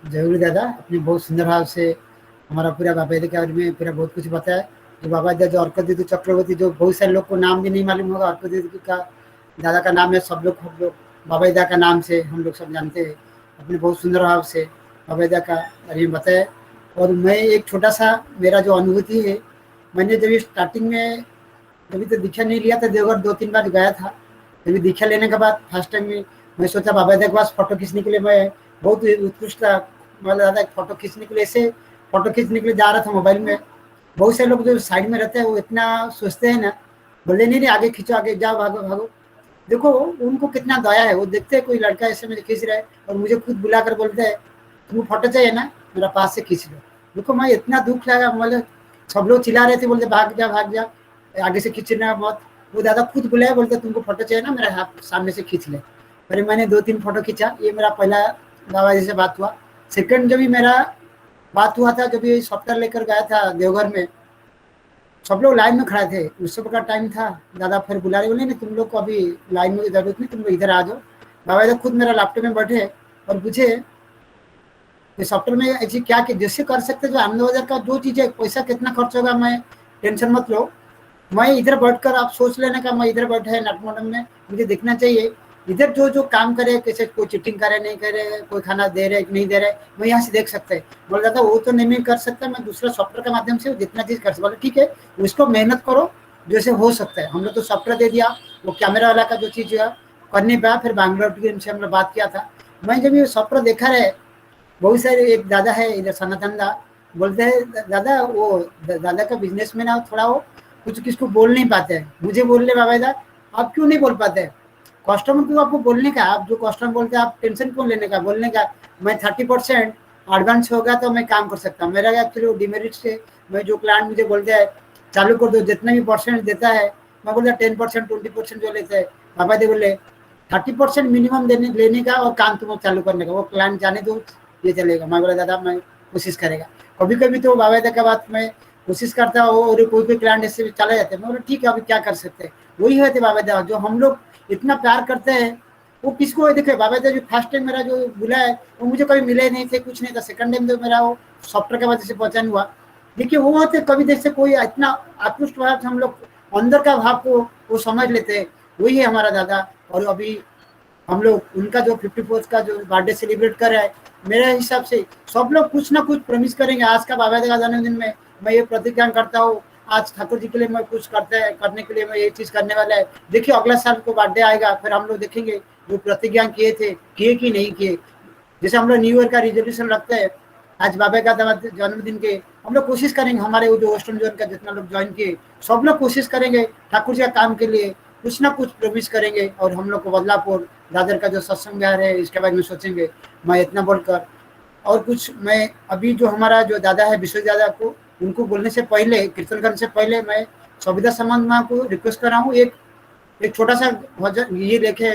S4: जय गुरु दादा, अपने बहुत सुंदर भाव से हमारा पूरा बाबा दादा के बारे में पूरा बहुत कुछ बताया। जो बाबा दादा जो अर्क दीदी चक्रवर्ती, जो बहुत सारे लोग को नाम भी नहीं मालूम होगा, अर्क दीदी का दादा का नाम है, सब लोग बाबा दादा का नाम से हम लोग सब जानते हैं। अपने बहुत सुंदर भाव से बाबा दादा का बारे में बताया। और मैं एक छोटा सा मेरा जो अनुभूति है, मैंने जब स्टार्टिंग में कभी तो दीक्षा नहीं लिया था, देवघर 2-3 बार गया था। कभी दीक्षा लेने के बाद फर्स्ट टाइम में मैं सोचा बाबा दादा के पास फोटो खींचने के लिए मैं बहुत उत्कृष्ट था। मैं दादा फोटो खींचने के लिए ऐसे फोटो खींचने के लिए जा रहा था मोबाइल में। बहुत से लोग जो साइड में रहते हैं वो इतना सोचते हैं ना, बोले नहीं आगे खींचो, आगे जाओ, भागो भागो। देखो उनको कितना दया है, वो देखते हैं कोई लड़का ऐसे में खींच रहा है और मुझे खुद बुलाकर बोलते हैं तुम फोटो चाहिए ना, मेरा पास से खींच लो। देखो मैं इतना दुख लगा, मतलब सब लोग चिल्ला रहे थे, बोलते भाग जा आगे से खींचना मत। वो दादा खुद बुलाए, बोलते तुमको फोटो चाहिए ना, मेरा हाथ सामने से खींच ले। फिर मैंने 2-3 फोटो खींचा। ये मेरा पहला बाबा जी से बात हुआ। सेकंड जब भी मेरा बात हुआ था, जब ये सॉफ्टवेयर लेकर गया था देवघर में, सब लोग लाइन में खड़े थे, उस सब का टाइम था। दादा फिर बुला रहे, बोले नहीं तुम लोग को अभी लाइन में जरूरत नहीं, तुम लोग इधर आ जाओ। बाबा जी खुद मेरा लैपटॉप में बैठे और पूछे ये सॉफ्टवेयर में ऐसी क्या कि जैसे कर सकते जो अहमदाबाद का जो चीज़ है, पैसा कितना खर्च होगा मैं टेंशन मत लो, मैं इधर बैठकर आप सोच लेने का, मैं इधर बैठे नाटमोटम में, मुझे देखना चाहिए इधर जो काम करे, कैसे कोई चिटिंग करे नहीं करे, कोई खाना दे रहे नहीं दे रहे, मैं यहाँ से देख सकते हैं। बोल रहा था वो तो नहीं कर सकता, मैं दूसरा सॉफ्टवेयर के माध्यम से जितना चीज़ कर सकता। बोले ठीक है, उसको मेहनत करो जैसे हो सकता है। हम लोग तो सॉफ्टवेयर दे दिया, वो कैमरा वाला का जो चीज़ कर नहीं पाया। फिर बैंगलोर टीम से हम लोग बात किया था। मैं जब ये सॉफ्टवेयर देखा रहे, बहुत सारे एक दादा है इधर सनातन दा, बोलते हैं दादा वो दादा का बिजनेस में ना थोड़ा वो कुछ किसको बोल नहीं पाते हैं। मुझे बोल रहे बाबा दादा आप क्यों नहीं बोल पाते, कस्टमर को आपको बोलने का, आप जो कस्टमर बोलते हैं आप टेंशन क्यों लेने का, बोलने का। मैं 30% एडवांस होगा तो मैं काम कर सकता हूँ। मेरा एक्चुअली डिमेरिट से मैं जो क्लाइंट मुझे बोलते हैं चालू कर दो, जितना भी परसेंट देता है मैं बोलता 10% 20% जो लेते हैं, बाबा जी बोले 30% मिनिमम लेने का और काम तुम चालू करने का, वो क्लाइंट जाने दो ये चलेगा। मैं बोला दादा मैं कोशिश करेगा। कभी कभी तो बाबा दादा का बात मैं कोशिश करता हूँ और कोई क्लाइंट ऐसे चले जाते हैं। मैं बोला ठीक है अभी क्या कर सकते हैं। वही होते बाबा दादा जो हम लोग इतना प्यार करते हैं, वो किसको देखे। बाबा दादा जो फर्स्ट टाइम मेरा जो बुला है वो मुझे कभी मिले नहीं थे, कुछ नहीं था। सेकंड टाइम तो मेरा वो सॉफ्टवेयर के वजह से पहचान हुआ। देखिए वो होते कभी जैसे कोई इतना आकृष्ट भाव हम लोग अंदर का भाव को वो समझ लेते हैं, वही है हमारा दादा। और अभी हम लोग उनका जो 54th का जो बर्थडे सेलिब्रेट कर रहे हैं, मेरे हिसाब से सब लोग कुछ ना कुछ प्रॉमिस करेंगे। आज का बाबा दादा जन्मदिन में मैं ये प्रतिज्ञा करता हूँ, आज ठाकुर जी के लिए मैं कुछ करने के लिए मैं ये चीज़ करने वाला है। देखिए अगला साल को बर्थडे आएगा, फिर हम लोग देखेंगे जो प्रतिज्ञा किए थे किए कि नहीं किए। जैसे हम लोग न्यू ईयर का रिजोल्यूशन रखते हैं, आज बाबा का जन्मदिन के हम लोग कोशिश करेंगे, हमारे वो जो वेस्टर्न जोन का जितना लोग ज्वाइन किए सब लोग कोशिश करेंगे ठाकुर जी का काम के लिए कुछ ना कुछ प्रॉमिस करेंगे। और हम लोग को बदलापुर दादर का जो सत्संग बिहार है इसके बारे में सोचेंगे। मैं इतना बोलकर और कुछ मैं अभी जो हमारा जो दादा है विश्व दादा को उनको बोलने से पहले, कीर्तन करने से पहले मैं सविता समाज माँ को रिक्वेस्ट कर रहा हूँ, एक छोटा सा भजन ये लेके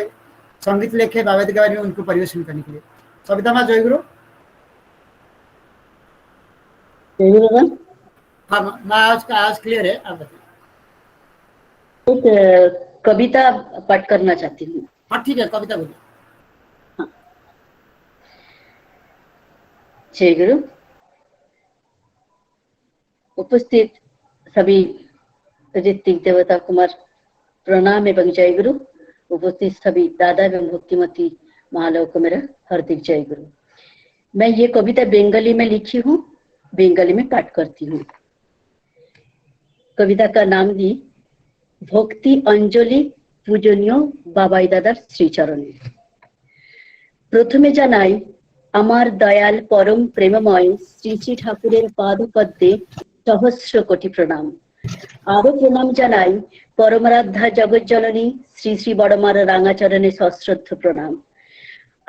S4: संगीत लेके बाबा जी के बारे में उनको परिवेशन करने के लिए। सविता माँ जय गुरु। हाँ माँ आज क्लियर है, आप बताइए।
S8: एक कविता पाठ करना चाहती हूँ।
S4: हाँ ठीक है, कविता बोलिए।
S8: हाँ। जय गुरु। उपस्थित सभी ऋतिक देवता कुमार प्रणाम एवं जय गुरु। उपस्थित सभी दादा एवं भक्तिमती महालव को मेरा हार्दिक जय गुरु। मैं ये कविता बंगाली में लिखी हूँ, बंगाली में पाठ करती हूँ। कविता का नाम दी भक्ति अंजलि पूजनीय बाबाई दादार श्रीचरणे। प्रथमे জানাই আমার দয়াল পরম প্রেমময় শ্রী শ্রী ঠাকুরের পাদপদ্মে সহস্র কোটি প্রণাম। আরো প্রণাম জানাই পরমারাধ্যা জগজ্জননী শ্রী শ্রী বড়মার রাঙাচরণে সশ্রদ্ধ প্রণাম।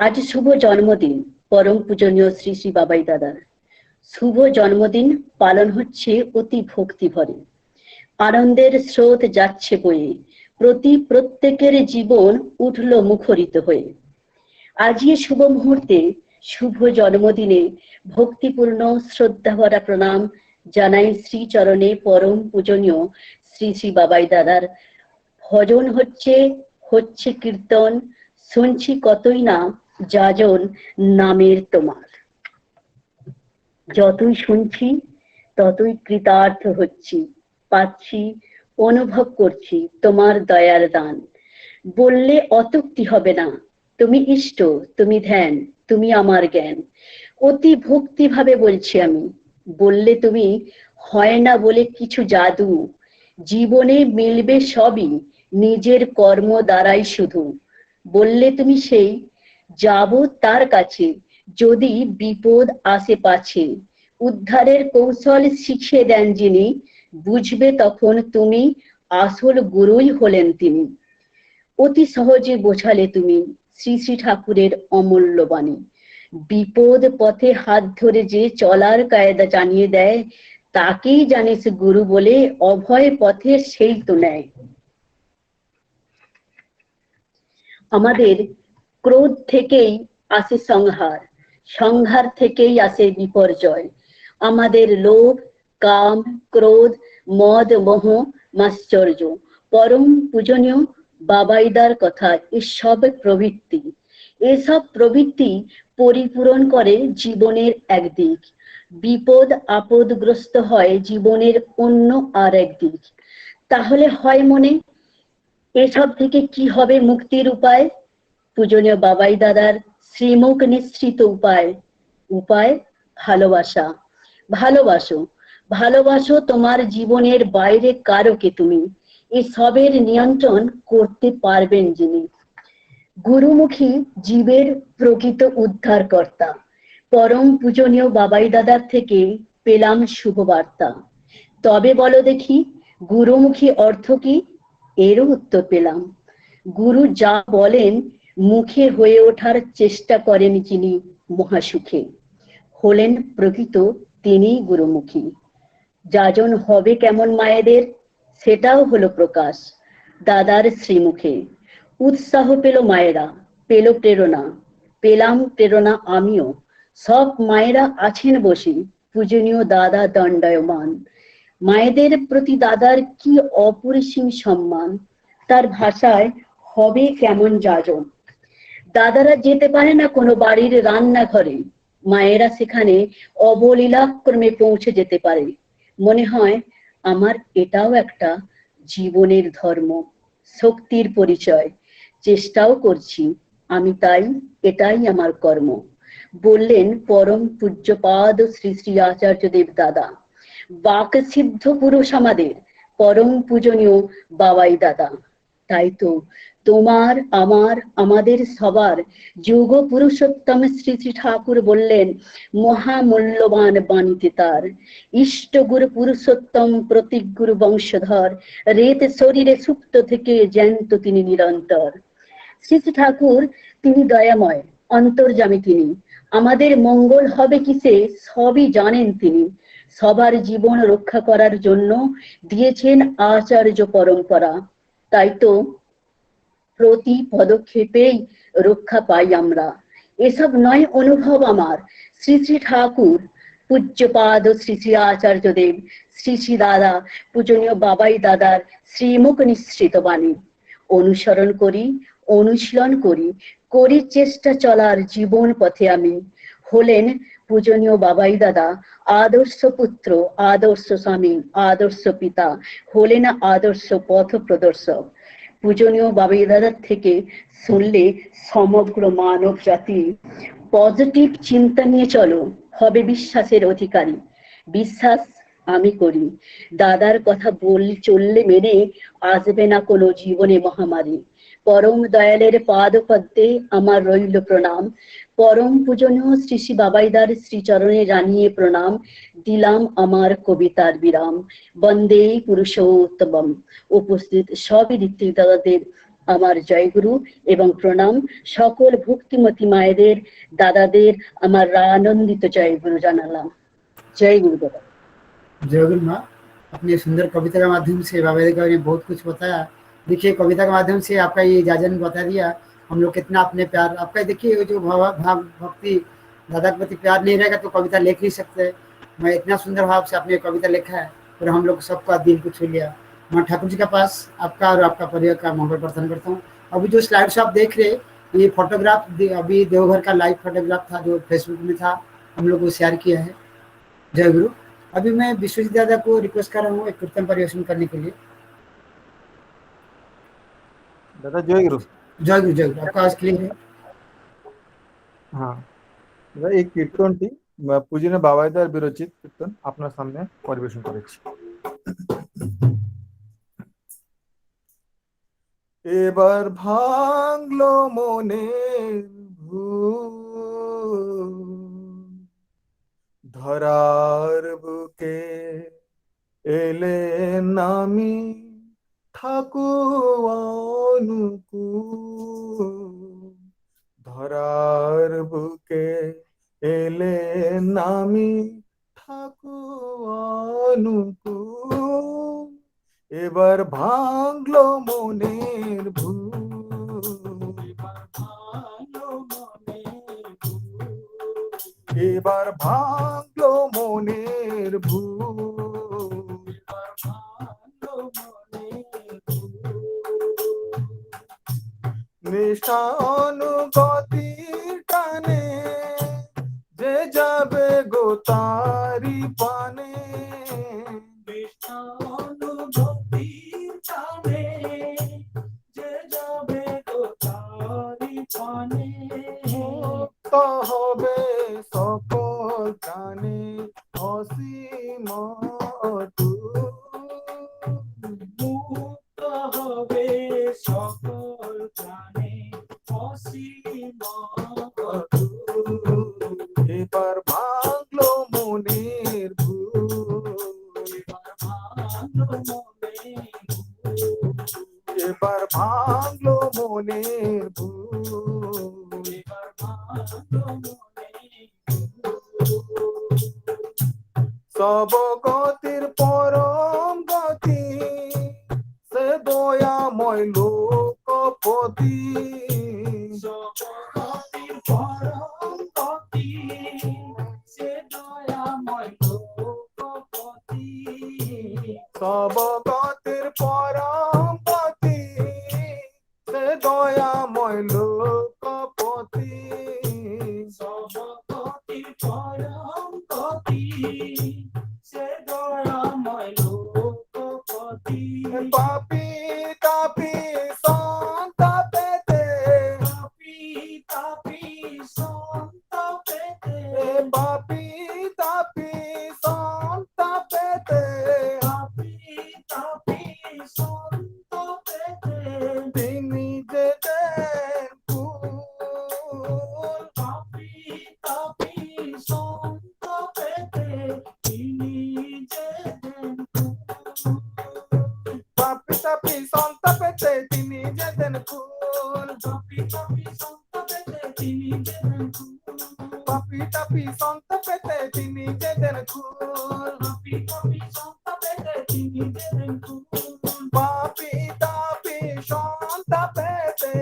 S8: আজ শুভ জন্মদিন পরম পূজনীয় শ্রী শ্রী বাবাই দাদার। শুভ জন্মদিন পালন হচ্ছে অতি ভক্তি ভরে। আনন্দের স্রোত যাচ্ছে বয়ে, প্রত্যেকের জীবন উঠল মুখরিত হয়ে। আজ এই শুভ মুহূর্তে শুভ জন্মদিনে ভক্তিপূর্ণ শ্রদ্ধা ভরা প্রণাম জানাই শ্রীচরণে পরম পূজনীয় শ্রী শ্রী বাবাই দাদার। ভজন হচ্ছে কীর্তন, শুনছি কতই না যাজন নামের তোমার। যতই শুনছি ততই কৃতার্থ হচ্ছি, পাচ্ছি অনুভব করছি তোমার দয়ার দান। বললে অত্যুক্তি হবে না, তুমি ইষ্ট, তুমি ধ্যান, তুমি আমার জ্ঞান। অতি ভক্তি ভাবে বলছি আমি, বললে তুমি হয় না বলে কিছু জাদু। জীবনে মিলবে সবই নিজের কর্ম দ্বারাই শুধু। বললে তুমি সেই যাব তার কাছে, যদি বিপদ আসে পাছে। উদ্ধারের কৌশল শিখিয়ে দেন যিনি, বুঝবে তখন তুমি আসল গুরুই হলেন তিনি। অতি সহজে বোঝালে তুমি শ্রী শ্রী ঠাকুরের অমূল্য বাণী। বিপদ পথে হাত ধরে যে চলার কায়দা জানিয়ে দেয়, তাকেই জানিস গুরু বলে, অভয় পথে সেই তো নেয়। আমাদের ক্রোধ থেকেই আসে সংহার, সংহার থেকেই আসে বিপর্যয়। আমাদের লোভ, কাম, ক্রোধ, মদ, মোহ, মাশ্চর্য পরম পূজনীয় বাবাইদার কথা এসব প্রবৃত্তি। এসব প্রবৃত্তি পরিপূরণ করে জীবনের একদিক, বিপদ আপদগ্রস্ত হয় জীবনের অন্য আর একদিক। তাহলে হয় মনে এসব থেকে কি হবে মুক্তির উপায়? পূজনীয় বাবাই দাদার শ্রীমুখ নিঃসৃত উপায়। উপায় ভালোবাসা। ভালোবাসো, ভালোবাসো তোমার জীবনের বাইরে কারোকে তুমি। এসবের নিয়ন্ত্রণ করতে পারবেন যিনি। গুরুমুখী জীবের প্রকৃত উদ্ধারকর্তা। পরম পূজনীয় বাবাই দাদার থেকে পেলাম শুভবার্তা। তবে বলো দেখি গুরুমুখী অর্থ কি? এরও উত্তর পেলাম। গুরু যা বলেন মুখে হয়ে ওঠার চেষ্টা করেন যিনি মহাসুখে, হলেন প্রকৃত তিনিই গুরুমুখী। যাজন হবে কেমন মায়েদের, সেটাও হলো প্রকাশ দাদার শ্রীমুখে। উৎসাহ পেল মায়েরা, পেল প্রেরণা, পেলাম প্রেরণা আমিও। সব মায়েরা আছেন বসে, পূজনীয় দাদা দণ্ডায়মান। মায়েদের প্রতি দাদার কি অপরিসীম সম্মান, তার ভাষায় হবে কেমন যাজন। দাদারা যেতে পারে না কোনো বাড়ির রান্নাঘরে, মায়েরা সেখানে অবলীলাক্রমে পৌঁছে যেতে পারে। মনে হয় আমার এটাও একটা জীবনের ধর্ম, শক্তির পরিচয়। চেষ্টাও করছি আমি, তাই এটাই আমার কর্ম। বললেন পরম পূজ্যপাদ শ্রী শ্রী আচার্য দেব দাদা। বাক সিদ্ধ পুরুষ আমাদের পরম পূজনীয় বাবাই দাদা। তাই তো তোমার আমার আমাদের সবার যোগ পুরুষোত্তম শ্রী শ্রী ঠাকুর বললেন মহামূল্যবান বাণীতে তার, ইষ্ট গুরু পুরুষোত্তম প্রতীক গুরু বংশধর, রেত শরীরে সুপ্ত থেকে জ্যান্ত তিনি নিরন্তর। শ্রী শ্রী ঠাকুর তিনি দয়াময়, অন্তর্যামী তিনি। আমাদের মঙ্গল হবে কিসে সবই জানেন তিনি। সবার জীবন রক্ষা করার জন্য দিয়েছেন আচার্য পরম্পরা। তাই তো প্রতি পদক্ষেপেই রক্ষা পাই আমরা। এসব নয় অনুভব আমার, শ্রী শ্রী ঠাকুর পূজ্যপাদ শ্রী শ্রী আচার্যদেব, শ্রী শ্রী দাদা পূজনীয় বাবাই দাদার শ্রীমুখ নিঃসৃত বাণী অনুসরণ করি, অনুশীলন করি, করি চেষ্টা চলার জীবন পথে আমি। হলেন পূজনীয় বাবাই দাদা আদর্শ পুত্র, আদর্শ স্বামী, আদর্শ পিতা, হলেন আদর্শ পথ প্রদর্শক। পূজনীয় বাবাই দাদার থেকে শুনলে সমগ্র মানব জাতি পজিটিভ চিন্তা নিয়ে চলো, হবে বিশ্বাসের অধিকারী। বিশ্বাস আমি করি, দাদার কথা চললে মেনে আসবে না কোনো জীবনে মহামারী। পরম দয়ালের পাদ পদ্মে আমার রইল প্রণাম, পরম পূজনীয় শ্রী শ্রী বাবাইদার শ্রীচরণে জানিয়ে প্রণাম, দিলাম আমার কবিতার বিরাম। বন্দে পুরুষোত্তমম। উপস্থিত সবই ঋত্বিক দাদাদের আমার জয়গুরু এবং প্রণাম। সকল ভক্তিমতী মায়েদের, দাদাদের আমার আনন্দিত জয়গুরু জানালাম। जय गुरुदेव।
S4: जय गुरु माँ। अपनी सुंदर कविता के माध्यम से बाबा जी ने बहुत कुछ बताया। देखिए कविता के माध्यम से आपका ये जाजन बता दिया हम लोग कितना अपने प्यार आपका। देखिए जो भाव भक्ति दादा के प्रति प्यार नहीं रहेगा तो कविता लिख नहीं सकते। मैं इतना सुंदर भाव से आपने कविता लिखा है और हम लोग सबका दिल को छू लिया। मैं ठाकुर जी के पास आपका और आपका परिवार का मंगल प्रार्थना करता हूँ। अभी जो स्लाइड शो आप देख रहे ये फोटोग्राफ अभी देवघर का लाइव फोटोग्राफ था जो फेसबुक में था, हम लोग को शेयर किया है। जय गुरु। अभी मैं विश्वजीत दादा को रिक्वेस्ट कर रहा हूँ एक कीर्तन परिवेशन करने के लिए।
S9: दादा जय गुरु।
S4: जय गुरु। जय गुरु। आपका आवाज क्लियर है?
S9: हाँ दादा এই কীর্তনটি পূজনীয় বাবাইদার বিরচিত কীর্তন আপনার সামনে পরিবেশন করেছি। এবার ভাঙলো মনের ভুল, ধরার বুকে এলে নামি ঠাকুর অনুকূল, ধরার বুকে এলে নামি ঠাকুর অনুকূল। এবার ভাঙলো মনের ভুল, এবার ভাঙলো মনের ভুল, নিষ্ঠানুগতির টানে যে যাবে গো তারি পানে, নিষ্ঠানুগতির টানে যে যাবে গো তারি পানে, মুক্ত হবে সকল প্রাণে অসীম অতুল, মুক্ত হবে সকল প্রাণে অসীম অতুল। এবার ভাঙলো মনের ভুল, এবার ভাঙলো মনের ভুল, সব গতির পরম গতি সে দয়াময় লোকপতি, সব গতির পরম গতি সে দয়াময় লোকপতি, সব গতির পরম গতি সে দয়াময় লোকপতি, সব গতির পরম গতি সে দয়াময় লোকপতি। পাপি তাপি সন্তাপেতে, পাপি তাপি সন্তাপেতে, পাপি তাপি সন্তাপেতে, পাপি তাপি সন্তাপেতে, তিনি যে দেন ফুল, পাপি তাপি সন্তাপেতে, তিনি যে দেন ফুল, পাপি তাপি সন্তাপেতে তিনি যে দেন ফুল, পাপি তাপি সন্তাপেতে তিনি যে দেন ফুল, পাপি তাপি সন্তাপেতে তিনি যে দেন ফুল, পাপি তাপি সন্তাপেতে তিনি যে দেন ফুল, পাপি তাপি সন্তাপেতে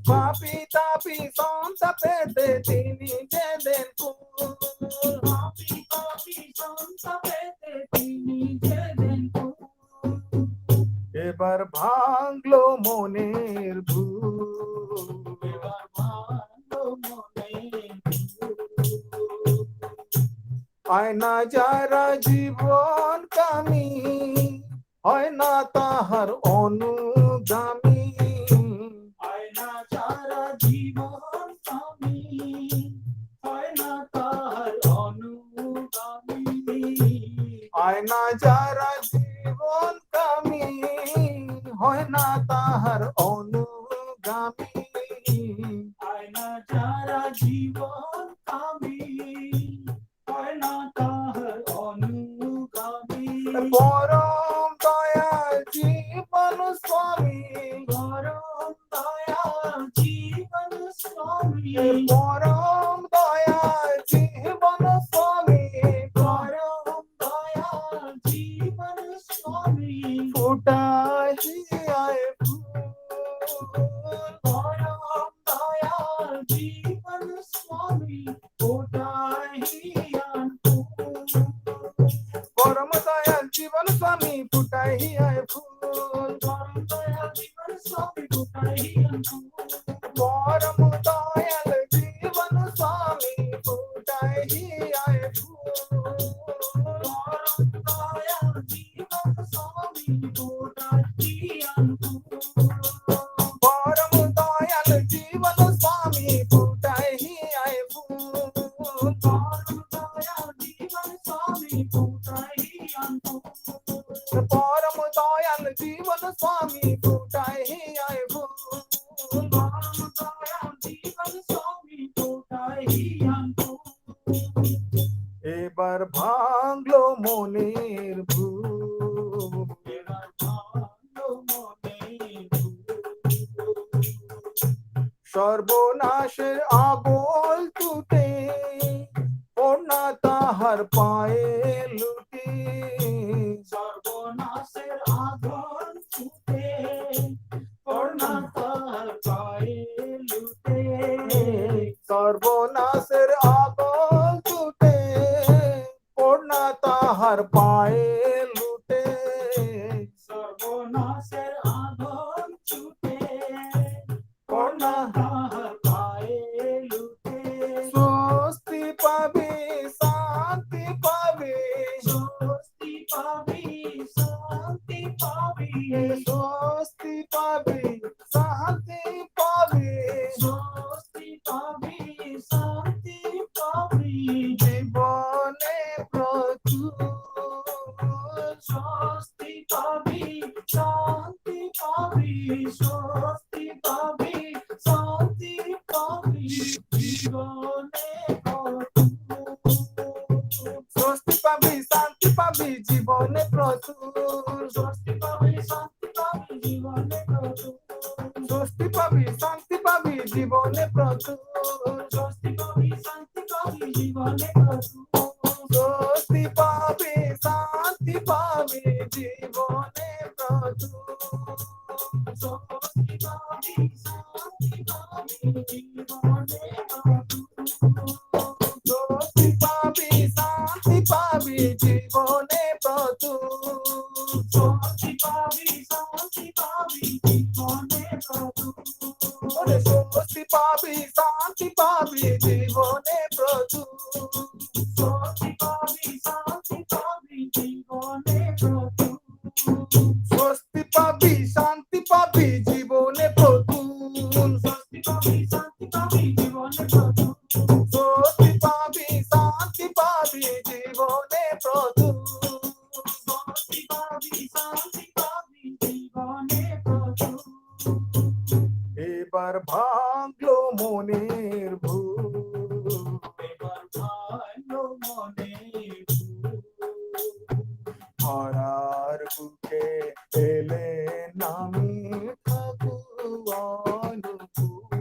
S9: পাপি তাপি সন্ত পেতে তিনি যে দেন কুল পাপি তাপি সন্ত পেতে তিনি যে দেন কুল এবার ভাঙলো মনের ভুল এবার ভাঙলো মনের ভুল আয়না যারা জীবন কামি হয় না তাহার অনুগামী আয়না যারা জীবন কামি হয় না তাহার অনুগামী আয়না যারা জীবন কামি হয় না তাহার অনুগামী আয়না যারা জীবন কামি হয় না তাহার অনুগামী পরম দয়াল জীবন স্বামী পরম দয়াল জীবন স্বামী পরম দয়াল জীবন স্বামী পরম দয়াল জীবন স্বামী ফুটাইয়ায় ফুল পরম দয়াল জীবন স্বামী ফুটাইয়ান ফুল পরম দয়াল জীবন স্বামী ফুটাইয়ায় ফুল পরম দয়াল জীবন স্বামী ফুটাইয়ান ফুল পরম দয়াল জীবন স্বামী ফুটাইয়ায় ফুল পরম দয়াল জীবন স্বামী ফুটাইয়ান ফুল পরম দয়াল জীবন স্বামী ফুটাইয়ায় ফুল পরম দয়াল জীবন স্বামী ফুটাইয়ান ফুল পরম দয়াল জীবন স্বামী ফুটাইয়ায় ফুল পরম দয়াল জীবন স্বামী ফুটাইয়ান ফুল এবার ভাঙলো মনের ভুল এবার ভাঙলো মনের ভুল সর্বনাশের আবল টুটে ওনা তাহার পায়ে লুটি সর্বনাশের আবল টুটে ওনা তাহার পায়ে লুটে সর্বনাশের আবল টুটে ওনা তাহার পায়ে লুটে সর্বনাশের আবল ছুটে ওনা তাহার পায়ে লুটে স্বস্তি পাবি শান্তি পাবি স্বস্তি পাবি শান্তি পাবি স্বস্তি পাবি শান্তি পাবি স্বস্তি পাবি শান্তি পাবি জীবনে প্রচুর স্বস্তি পাবি শান্তি পাবি স্বস্তি পাবি শান্তি পাবি জীবনে স্বস্তি পাবি শান্তি পাবি জীবনে প্রচুর স্বস্তি পাবি শান্তি পাবি জীবনে প্রচুর স্বস্তি পাবি শান্তি পাবি জীবনে প্রচুর স্বস্তি পাবি শান্তি পাবি জীবনে প্রচুর স্বস্তি পাবি শান্তি পাবি জীবনে প্রচুর স্বস্তি পাবি শান্তি পাবি জীবনে স্বস্তি পাবি শান্তি পাবি জীবনে প্রচুর স্বস্তি পাবি শান্তি পাবি জীবনে প্রচুর স্বস্তি পাবি শান্তি পাবি জীবনে প্রচুর স্বস্তি পাবি শান্তি পাবি জীবনে প্রচুর স্বস্তি পাবি শান্তি পাবি জীবনে প্রচুর স্বস্তি পাবি শান্তি পাবি জীবনে প্রচুর স্বস্তি পাবি শান্তি পাবি জীবনে প্রচুর স্বস্তি পাবি শান্তি পাবি জীবনে প্রচুর এবার ভাঙলো মনের ভুল এবার ভাঙলো মনের ভুল ধরার বুকে এলে নামি ঠাকুর অনুকূল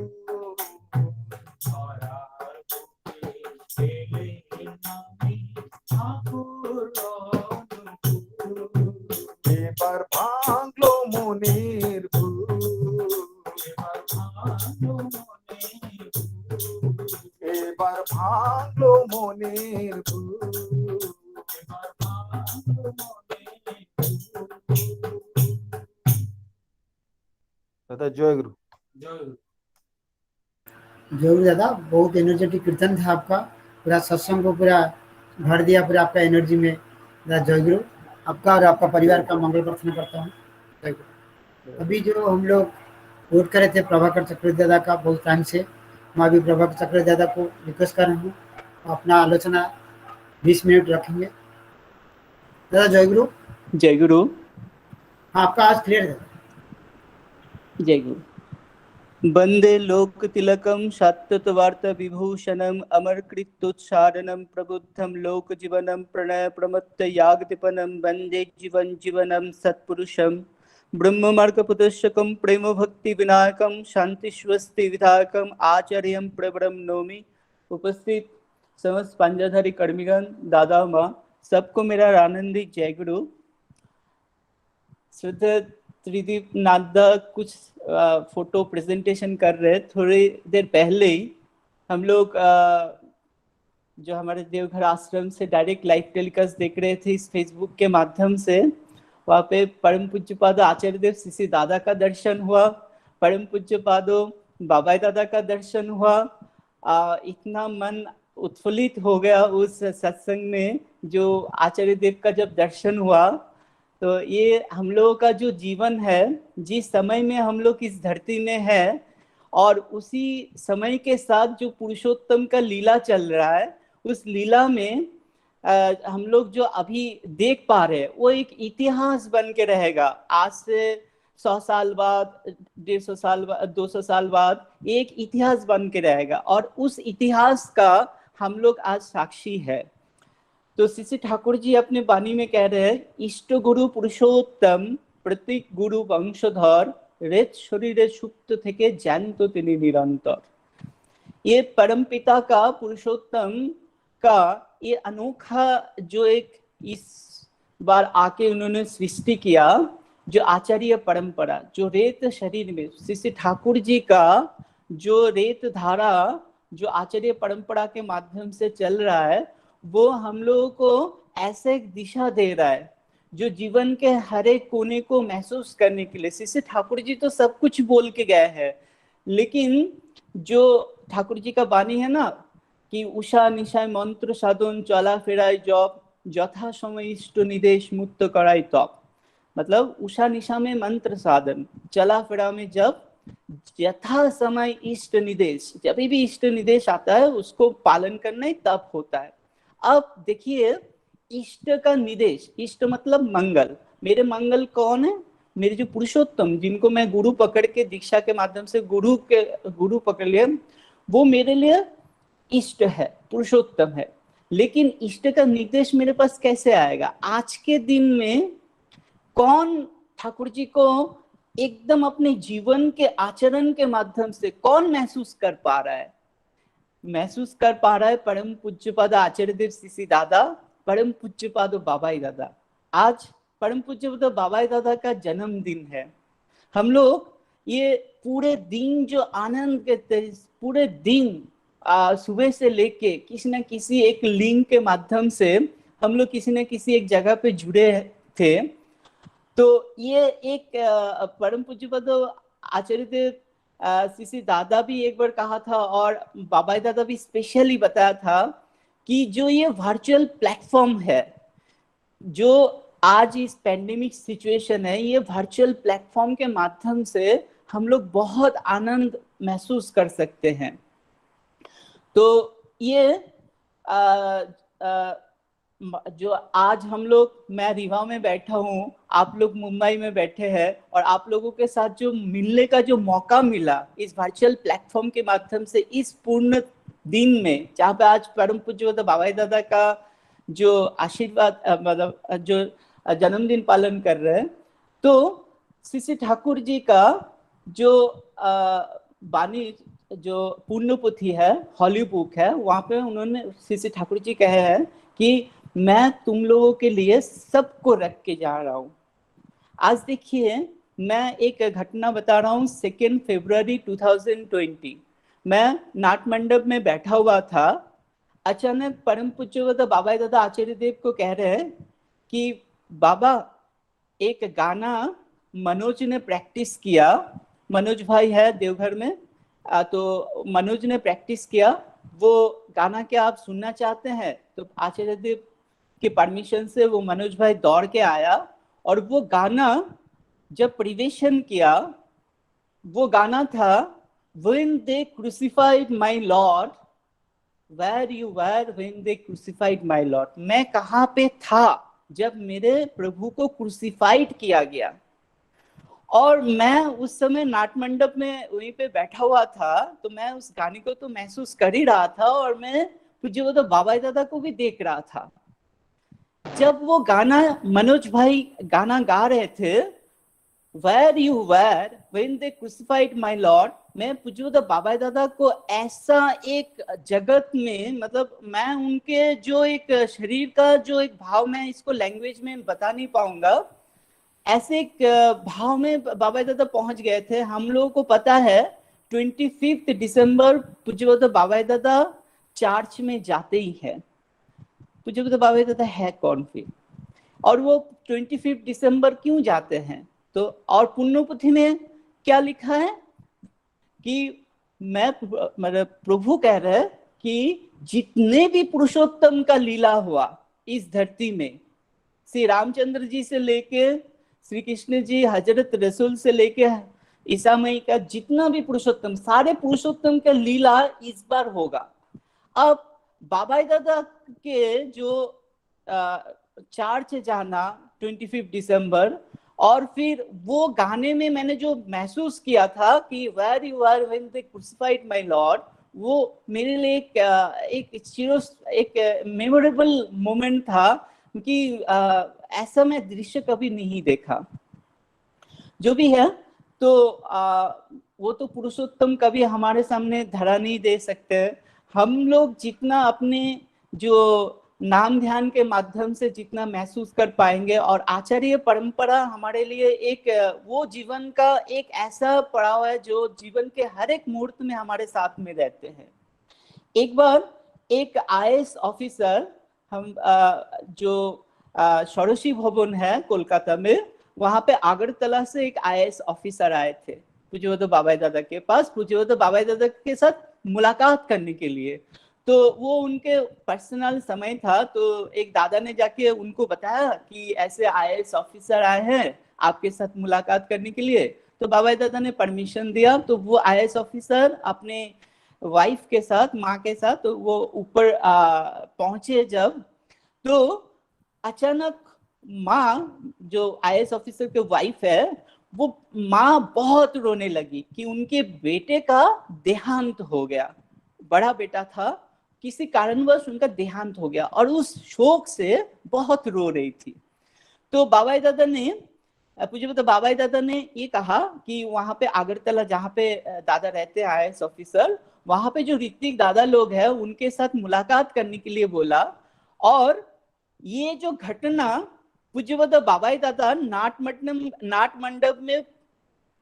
S9: ধরার বুকে এলে নামি ঠাকুর অনুকূল এবার ভাঙলো মনের ভুল এবার ভাঙলো মনের ভুল। दादा जय गुरु।
S4: जरूर दादा, बहुत एनर्जेटिक कीर्तन था आपका, पूरा सत्संग को पूरा भर दिया पूरा आपका एनर्जी में। दादा जय गुरु, आपका और आपका परिवार का मंगल प्रार्थना करता हूँ। जय गुरु। अभी जो हम लोग वोट करे थे प्रभाकर चक्रवर्ती दादा का, बहुत टाइम से मैं अभी प्रभाकर चक्रवर्ती दादा को रिक्वेस्ट कर रहा हूँ, अपना आलोचना 20 मिनट रखेंगे। दादा जय गुरु।
S10: जय गुरु।
S4: हाँ, आपका आज क्लियर है।
S10: जय गुरु। वंदे लोक तिलकम शाश्वतवार्त विभूषणम अमरकृत्योत्सारणम प्रबुद्धम लोक जीवनम प्रणय प्रमत्त यागदीपनम वंदे जीवन जीवनम सत्पुरुषम ब्रह्म मार्ग प्रदर्शकम प्रेम भक्ति विनायकम शांति स्वस्ति विधायकम आचार्यम प्रवरम नौमि। उपस्थित समस्त पंजाधारी कर्मीगण, दादा माँ, सबको मेरा आनंदी जय गुरु। श्रद्धा त्रिदीप नादा कुछ फोटो प्रेजेंटेशन कर रहे। थोड़ी देर पहले ही हम लोग जो हमारे देवघर आश्रम से डायरेक्ट लाइव टेलीकास्ट देख रहे थे इस फेसबुक के माध्यम से, वहाँ पे परम पूज्यपाद आचार्य देव श्री दादा का दर्शन हुआ, परम पूज्यपाद बाबाई दादा का दर्शन हुआ। इतना मन उत्फुल्लित हो गया उस सत्संग में जो आचार्य देव का जब दर्शन हुआ। तो ये हम लोगों का जो जीवन है, जिस समय में हम लोग इस धरती में है, और उसी समय के साथ जो पुरुषोत्तम का लीला चल रहा है, उस लीला में हम लोग जो अभी देख पा रहे हैं वो एक इतिहास बन के रहेगा। आज से 100 साल बाद, 150 साल बाद, 200 साल बाद एक इतिहास बन के रहेगा, और उस इतिहास का हम लोग आज साक्षी है। तो श्री ठाकुर जी अपने वाणी में कह रहे हैं, इष्ट गुरु पुरुषोत्तम प्रतीक गुरु वंशधर रेत शरीरे सुप्त থেকে জ্যান্ত তিনি निरंतर। ये परम पिता का, पुरुषोत्तम का ये अनोखा जो एक इस बार आके उन्होंने सृष्टि किया, जो आचार्य परंपरा, जो रेत शरीर में श्री ठाकुर जी का जो रेत धारा जो आचार्य परंपरा के माध्यम से चल रहा है, वो हम लोगों को ऐसे एक दिशा दे रहा है जो जीवन के हर एक कोने को महसूस करने के लिए। श्री ठाकुर जी तो सब कुछ बोल के गए हैं, लेकिन जो ठाकुर जी का वाणी है ना कि उषा निशाय मंत्र साधन चला फेराय जप যথা समय इष्ट निदेश मुक्त कराई तप। मतलब उषा निशा में मंत्र साधन, चला फेरा में जप, यथा समय इष्ट निदेश, जब भी इष्ट निदेश आता है उसको पालन करना ही तप होता है। अब देखिए, इष्ट का निदेश, इष्ट मतलब मंगल। मेरे मंगल कौन है? मेरे जो पुरुषोत्तम, जिनको मैं गुरु पकड़ के दीक्षा के माध्यम से गुरु पकड़ लिया, वो मेरे लिए इष्ट है, पुरुषोत्तम है। लेकिन इष्ट का निर्देश मेरे पास कैसे आएगा? आज के दिन में कौन ठाकुर जी को एकदम अपने जीवन के आचरण के माध्यम से कौन महसूस कर पा रहा है? महसूस कर पा रहा है परम पूज्यपाद आचार्य देव श्री दादा, परम पूज्यपाद बाबाई दादा। आज परम पूज्यपाद बाबाई दादा का जन्मदिन है। हम लोग ये पूरे दिन जो आनंद करते, पूरे दिन सुबह से लेके किसी न किसी एक लिंक के माध्यम से हम लोग किसी न किसी एक जगह पे जुड़े थे। तो ये एक परम पूज्यपाद आचार्य देव श्री दादा भी एक बार कहा था, और बाबाई दादा भी स्पेशली बताया था कि जो ये वर्चुअल प्लेटफॉर्म है, जो आज इस पैंडेमिक सिचुएशन है, ये वर्चुअल प्लेटफॉर्म के माध्यम से हम लोग बहुत आनंद महसूस कर सकते हैं। तो ये जो आज हम लोग, मैं रीवा में बैठा हूँ, आप लोग मुंबई में बैठे हैं, और आप लोगों के साथ जो मिलने का जो मौका मिला इस वर्चुअल प्लेटफॉर्म के माध्यम से, इस पूर्ण दिन में जहाँ पे आज परम पूज्य बाबाई दादा का जो आशीर्वाद, मतलब जो जन्मदिन पालन कर रहे हैं, तो श्री ठाकुर जी का जो वाणी, जो पूर्ण पोथी है, हॉली बुक है, वहाँ पे उन्होंने श्री ठाकुर जी कहे हैं कि मैं तुम लोगों के लिए सबको रख के जा रहा हूँ। आज देखिए, मैं एक घटना बता रहा हूँ। 2 फरवरी 2020 मैं नाट मंडप में बैठा हुआ था। अचानक परम पूज्य बाबा दादा आचार्य देव को कह रहे हैं कि बाबा एक गाना मनोज ने प्रैक्टिस किया, मनोज भाई है देवघर में, तो मनोज ने प्रैक्टिस किया, वो गाना क्या आप सुनना चाहते हैं? तो आचार्य देव के परमिशन से वो मनोज भाई दौड़ के आया और वो गाना जब परिवेशन किया, वो गाना था When they crucified my Lord, where you were when they crucified my Lord। मैं कहाँ पे था जब मेरे प्रभु को क्रूसिफाइड किया गया। और मैं उस समय नाट मंडप में वहीं पे बैठा हुआ था, तो मैं उस गाने को तो महसूस कर ही रहा था और मैं पूज्य तो बाबा दादा को भी देख रहा था। जब वो गाना मनोज भाई गाना गा रहे थे, Where you were when they crucified my Lord, मैं पूज्य बाबा दादा को ऐसा एक जगत में, मतलब मैं उनके जो एक शरीर का जो एक भाव, मैं इसको लैंग्वेज में बता नहीं पाऊंगा, ऐसे एक भाव में बाबा दादा पहुंच गए थे। हम लोगों को पता है 25 दिसंबर पूज्य बाबा दादा चर्च में जाते ही है। पूज्य बाबा दादा है कौन फिर, और वो 25 दिसंबर क्यों जाते हैं? तो और पुण्य पुथी में क्या लिखा है कि मैं प्रभु कह रहे कि जितने भी पुरुषोत्तम का लीला हुआ इस धरती में, श्री रामचंद्र जी से लेके श्री कृष्ण जी, हजरत रसूल से लेके ईसा मई का जितना भी पुरुषोत्तम, सारे पुरुषोत्तम का लीला इस बार होगा। अब बाबा दादा के जो चर्च जाना 25 दिसंबर, और फिर वो गाने में मैंने जो महसूस किया था कि Where you are when they crucified my Lord, वो मेरे लिए एक मेमोरेबल मोमेंट था कि ऐसा मैं दृश्य कभी नहीं देखा। जो भी है, तो वो तो पुरुषोत्तम कभी हमारे सामने धरा नहीं दे सकते। हम लोग जितना अपने जो नाम ध्यान के माध्यम से जितना महसूस कर पाएंगे, और आचार्य परंपरा हमारे लिए एक वो जीवन का एक ऐसा पड़ाव है जो जीवन के हर एक मुहूर्त में हमारे साथ में रहते हैं। एक बार एक IAS ऑफिसर, हम जो षोडशी भवन है कोलकाता में, वहां पे अगरतला से एक IAS ऑफिसर आए थे पूज्य बाबा दादा के पास, पूज्य बाबा दादा के साथ मुलाकात करने के लिए। तो वो उनके पर्सनल समय था, तो एक दादा ने जाके उनको बताया कि ऐसे IAS ऑफिसर आए हैं आपके साथ मुलाकात करने के लिए। तो बाबा दादा ने परमिशन दिया। तो वो IAS ऑफिसर अपने वाइफ के साथ, माँ के साथ, तो वो ऊपर पहुंचे जब, तो अचानक माँ जो IAS ऑफिसर के वाइफ है, वो माँ बहुत रोने लगी कि उनके बेटे का देहांत हो गया। बड़ा बेटा था, किसी कारणवश उनका देहांत हो गया और उस शोक से बहुत रो रही थी। तो बाबा दादा ने, पूज्य बाबा दादा ने ये कहा कि वहां पे अगरतला जहाँ पे दादा रहते हैं IAS ऑफिसर, वहां पे जो ऋतिक दादा लोग हैं उनके साथ मुलाकात करने के लिए बोला। और ये जो घटना पूज्य बाबा दादा नाट मंडप में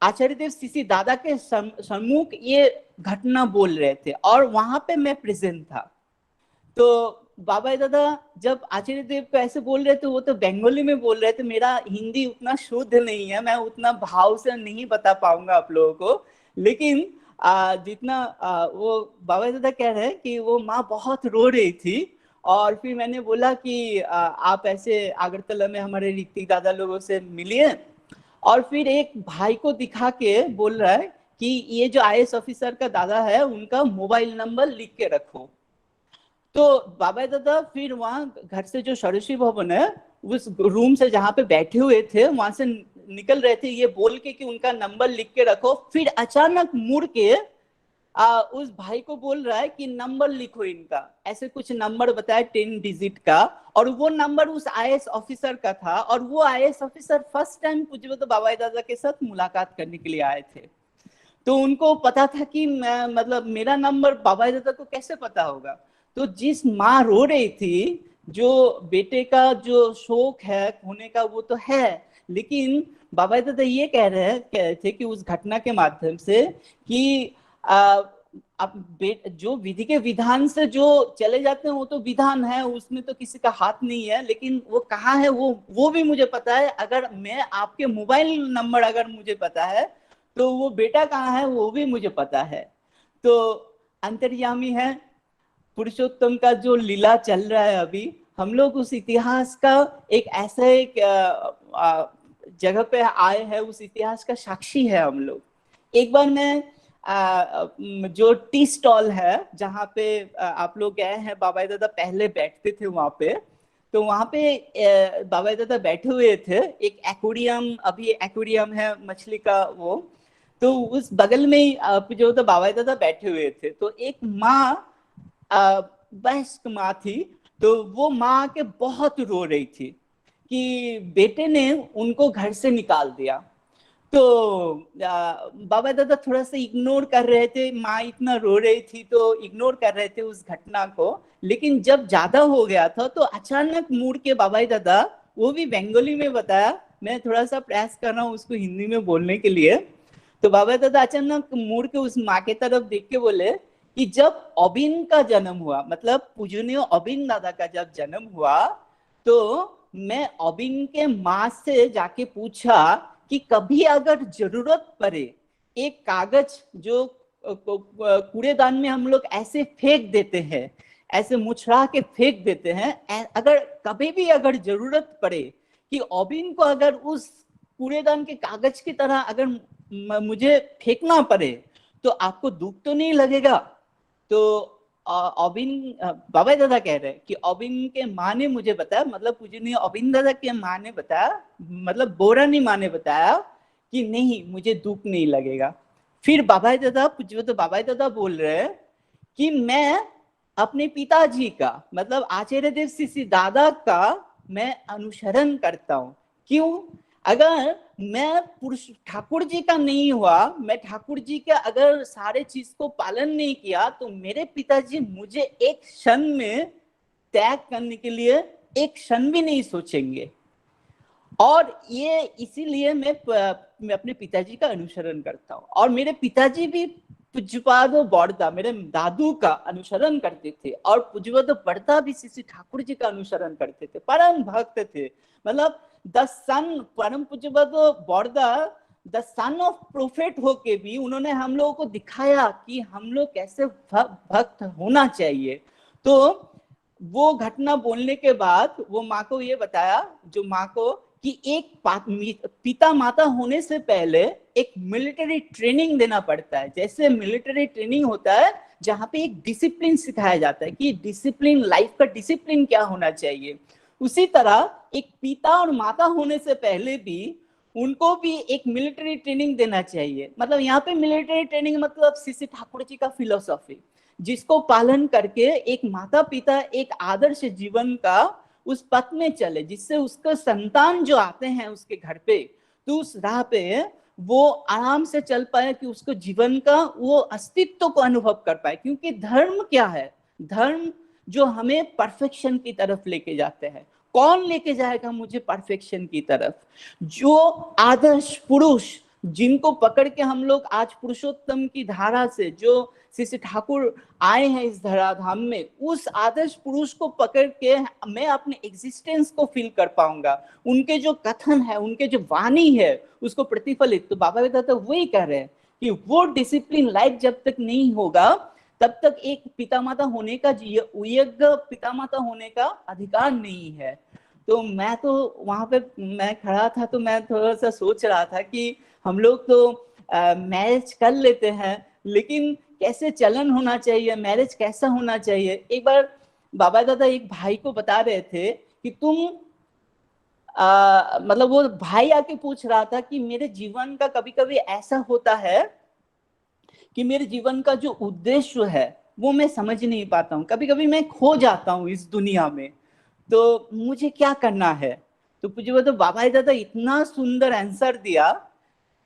S10: आचार्य देव सीसी दादा के सम्मुख ये घटना बोल रहे थे और वहां पे मैं प्रेजेंट था। तो बाबा दादा जब आचार्य देव को ऐसे बोल रहे थे, वो तो बंगाली में बोल रहे थे, मेरा हिंदी उतना शुद्ध नहीं है, मैं उतना भाव से नहीं बता पाऊंगा आप लोगों को, लेकिन जितना वो बाबा दादा कह रहे हैं कि वो माँ बहुत रो रही थी। और फिर मैंने बोला कि आप ऐसे अगरतला में हमारे ऋतिक दादा लोगों से मिलिए। और फिर एक भाई को दिखा के बोल रहा है कि ये जो IAS ऑफिसर का दादा है उनका मोबाइल नंबर लिख के रखो। तो बाबा दादा फिर वहां घर से जो षोडशी भवन है उस रूम से जहाँ पे बैठे हुए थे वहां से निकल रहे थे ये बोल के कि उनका नंबर लिख के रखो। फिर अचानक मुड़ के उस भाई को बोल रहा है कि नंबर लिखो इनका, ऐसे कुछ नंबर बताया 10 डिजिट का, और वो नंबर उस IAS ऑफिसर का था। और वो IAS ऑफिसर फर्स्ट टाइम पूज्य बाबा दादा के साथ मुलाकात करने के लिए आए थे। तो उनको पता था कि मतलब मेरा नंबर बाबा दादा को कैसे पता होगा। तो जिस माँ रो रही थी, जो बेटे का जो शोक है होने का वो तो है, लेकिन बाबा दादा ये कह रहे थे कि उस घटना के माध्यम से कि अब जो विधि के विधान से जो चले जाते हैं वो तो विधान है, उसमें तो किसी का हाथ नहीं है, लेकिन वो कहाँ है वो भी मुझे पता है। अगर मैं आपके मोबाइल नंबर अगर मुझे पता है तो वो बेटा कहाँ है वो भी मुझे पता है। तो अंतर्यामी है पुरुषोत्तम का जो लीला चल रहा है अभी, हम लोग उस इतिहास का एक ऐसे एक जगह पे आए हैं, उस इतिहास का साक्षी है हम लोग। एक बार मैं जो टी स्टॉल है जहाँ पे आप लोग गए हैं, बाबा दादा पहले बैठते थे वहां पे, तो वहां पे बाबा दादा बैठे हुए थे। एक एक्वेरियम, अभी एक्वेरियम है मछली का वो, तो उस बगल में ही जो तो बाबा दादा बैठे हुए थे। तो एक माँ, वयस्क माँ थी, तो वो माँ के बहुत रो रही थी कि बेटे ने उनको घर से निकाल दिया। तो बाबा दादा थोड़ा सा इग्नोर कर रहे थे, माँ इतना रो रही थी तो इग्नोर कर रहे थे उस घटना को। लेकिन जब ज्यादा हो गया था तो अचानक मुड़ के बाबा दादा, वो भी बंगाली में बताया, मैं थोड़ा सा प्रयास कर रहा हूँ उसको हिंदी में बोलने के लिए। तो बाबा दादा अचानक मुड़ के उस माँ के तरफ देख के बोले कि जब अबिन का जन्म हुआ, मतलब पूजनीय अबिन दादा का जब जन्म हुआ, तो मैं अबिन के माँ से जाके पूछा कि कभी अगर जरूरत पड़े, एक कागज जो कूड़ेदान में हम लोग ऐसे फेंक देते हैं, ऐसे मुछड़ा के फेंक देते हैं, अगर कभी भी अगर जरूरत पड़े कि अबिन को अगर उस कूड़ेदान के कागज की तरह अगर मुझे फेंकना पड़े तो आपको दुख तो नहीं लगेगा? तो अबिन, बाबा दादा कह रहे हैं कि अबिन के माँ ने मुझे बताया, मतलब पूजनीय अबिन दादा के माँ ने बताया, मतलब बोरानी माँ ने बताया कि नहीं, मुझे दुख नहीं लगेगा। फिर बाबा दादा, तो बाबा दादा बोल रहे हैं कि मैं अपने पिताजी का, मतलब आचार्य देव श्री दादा का मैं अनुसरण करता हूँ। क्यों? अगर मैं पुरुष ठाकुर जी का नहीं हुआ, मैं ठाकुर जी के अगर सारे चीज को पालन नहीं किया, तो मेरे पिताजी मुझे एक क्षण में त्याग करने के लिए एक क्षण भी नहीं सोचेंगे। और ये इसीलिए मैं अपने पिताजी का अनुसरण करता हूँ। और मेरे पिताजी भी पूज्यपाद बड़दा, मेरे दादू का अनुसरण करते थे, और पूज्यपाद बड़दा भी श्री ठाकुर जी का अनुसरण करते थे, परम भक्त थे। मतलब द सन, परम पूज्यपाद बड़दा द सन ऑफ प्रोफेट होके भी उन्होंने हम लोगों को दिखाया कि हम लोग कैसे भक्त होना चाहिए। तो वो घटना बोलने के बाद वो माँ को ये बताया, जो माँ को, कि एक पिता माता होने से पहले एक मिलिट्री ट्रेनिंग देना पड़ता है। जैसे मिलिट्री ट्रेनिंग होता है जहाँ पे एक डिसिप्लिन सिखाया जाता है कि डिसिप्लिन, लाइफ का डिसिप्लिन क्या होना चाहिए, उसी तरह एक पिता और माता होने से पहले भी उनको भी एक मिलिट्री ट्रेनिंग देना चाहिए। मतलब यहाँ पे मिलिट्री ट्रेनिंग मतलब श्री ठाकुर जी का फिलोसॉफी, जिसको पालन करके एक माता पिता एक आदर्श जीवन का उस पथ में चले, जिससे उसका संतान जो आते हैं उसके घर पे, तो उस राह पे वो आराम से चल पाए, कि उसको जीवन का वो अस्तित्व को अनुभव कर पाए। क्योंकि धर्म क्या है? धर्म जो हमें परफेक्शन की तरफ लेके जाते हैं। कौन लेके जाएगा मुझे परफेक्शन की तरफ? जो आदर्श पुरुष जिनको पकड़ के हम लोग आज पुरुषोत्तम की धारा से जो श्री ठाकुर आए हैं इस धराधाम में, उस आदर्श पुरुष को पकड़ के मैं अपने एग्जिस्टेंस को फील कर पाऊंगा। उनके जो कथन है, उनके जो वाणी है, उसको प्रतिफलित। तो बाबा दादा वही कह रहे हैं कि वो डिसिप्लिन लाइफ जब तक नहीं होगा, तब तक एक पिता माता होने का, योग्य पिता माता होने का अधिकार नहीं है। तो मैं तो वहां पे मैं खड़ा था, तो मैं थोड़ा सा सोच रहा था कि हम लोग तो मैरिज कर लेते हैं, लेकिन कैसे चलन होना चाहिए, मैरिज कैसा होना चाहिए। एक बार बाबा दादा एक भाई को बता रहे थे कि तुम मतलब वो भाई आके पूछ रहा था कि मेरे जीवन का कभी कभी ऐसा होता है कि मेरे जीवन का जो उद्देश्य है वो मैं समझ नहीं पाता हूँ, कभी कभी मैं खो जाता हूँ इस दुनिया में, तो मुझे क्या करना है। तो पूज्य तो बाबा दादा इतना सुंदर आंसर दिया।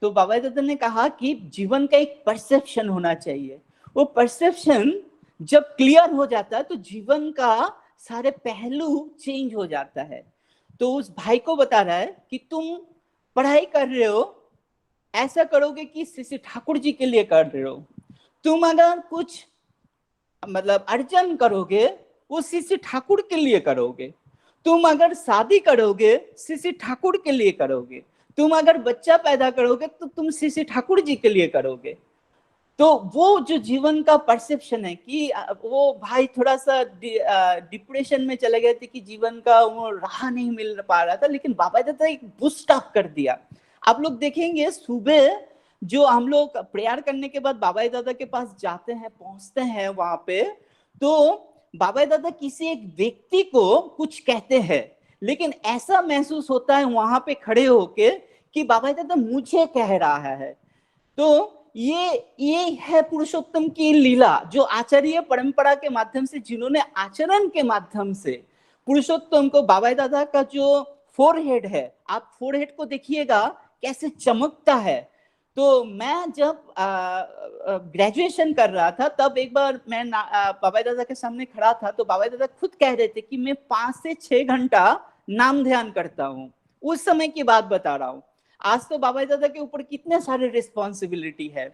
S10: तो बाबा दादा ने कहा कि जीवन का एक परसेप्शन होना चाहिए। वो परसेप्शन जब क्लियर हो जाता है तो जीवन का सारे पहलू चेंज हो जाता है। तो उस भाई को बता रहा है कि तुम पढ़ाई कर रहे हो ऐसा करोगे कि श्री ठाकुर जी के लिए कर रहे हो। तुम अगर कुछ मतलब अर्जन करोगे वो श्री ठाकुर के लिए करोगे। तुम अगर शादी करोगे श्री ठाकुर के लिए करोगे। तुम अगर बच्चा पैदा करोगे तो तुम श्री ठाकुर जी के लिए करोगे। तो वो जो जीवन का परसेप्शन है कि वो भाई थोड़ा सा डिप्रेशन में चले गए थे कि जीवन का वो राह नहीं मिल पा रहा था, लेकिन बाबा दादा एक बूस्ट अप कर दिया। आप लोग देखेंगे सुबह जो हम लोग प्रेयर करने के बाद बाबा दादा के पास जाते हैं, पहुंचते हैं वहां पे, तो बाबा दादा किसी एक व्यक्ति को कुछ कहते हैं, लेकिन ऐसा महसूस होता है वहां पे खड़े होके कि बाबा दादा मुझे कह रहा है। तो ये है पुरुषोत्तम की लीला, जो आचार्य परंपरा के माध्यम से, जिन्होंने आचरण के माध्यम से पुरुषोत्तम को, बाबा दादा का जो फोरहेड है, आप फोरहेड को देखिएगा कैसे चमकता है। तो मैं जब ग्रेजुएशन कर रहा था तब एक बार मैं बाबा दादा के सामने खड़ा था, तो बाबा दादा खुद कह रहे थे कि मैं 5 से 6 घंटा नाम ध्यान करता हूँ। उस समय की बात बता रहा हूँ। आज तो बाबा दादा के ऊपर कितने सारे रिस्पॉन्सिबिलिटी है।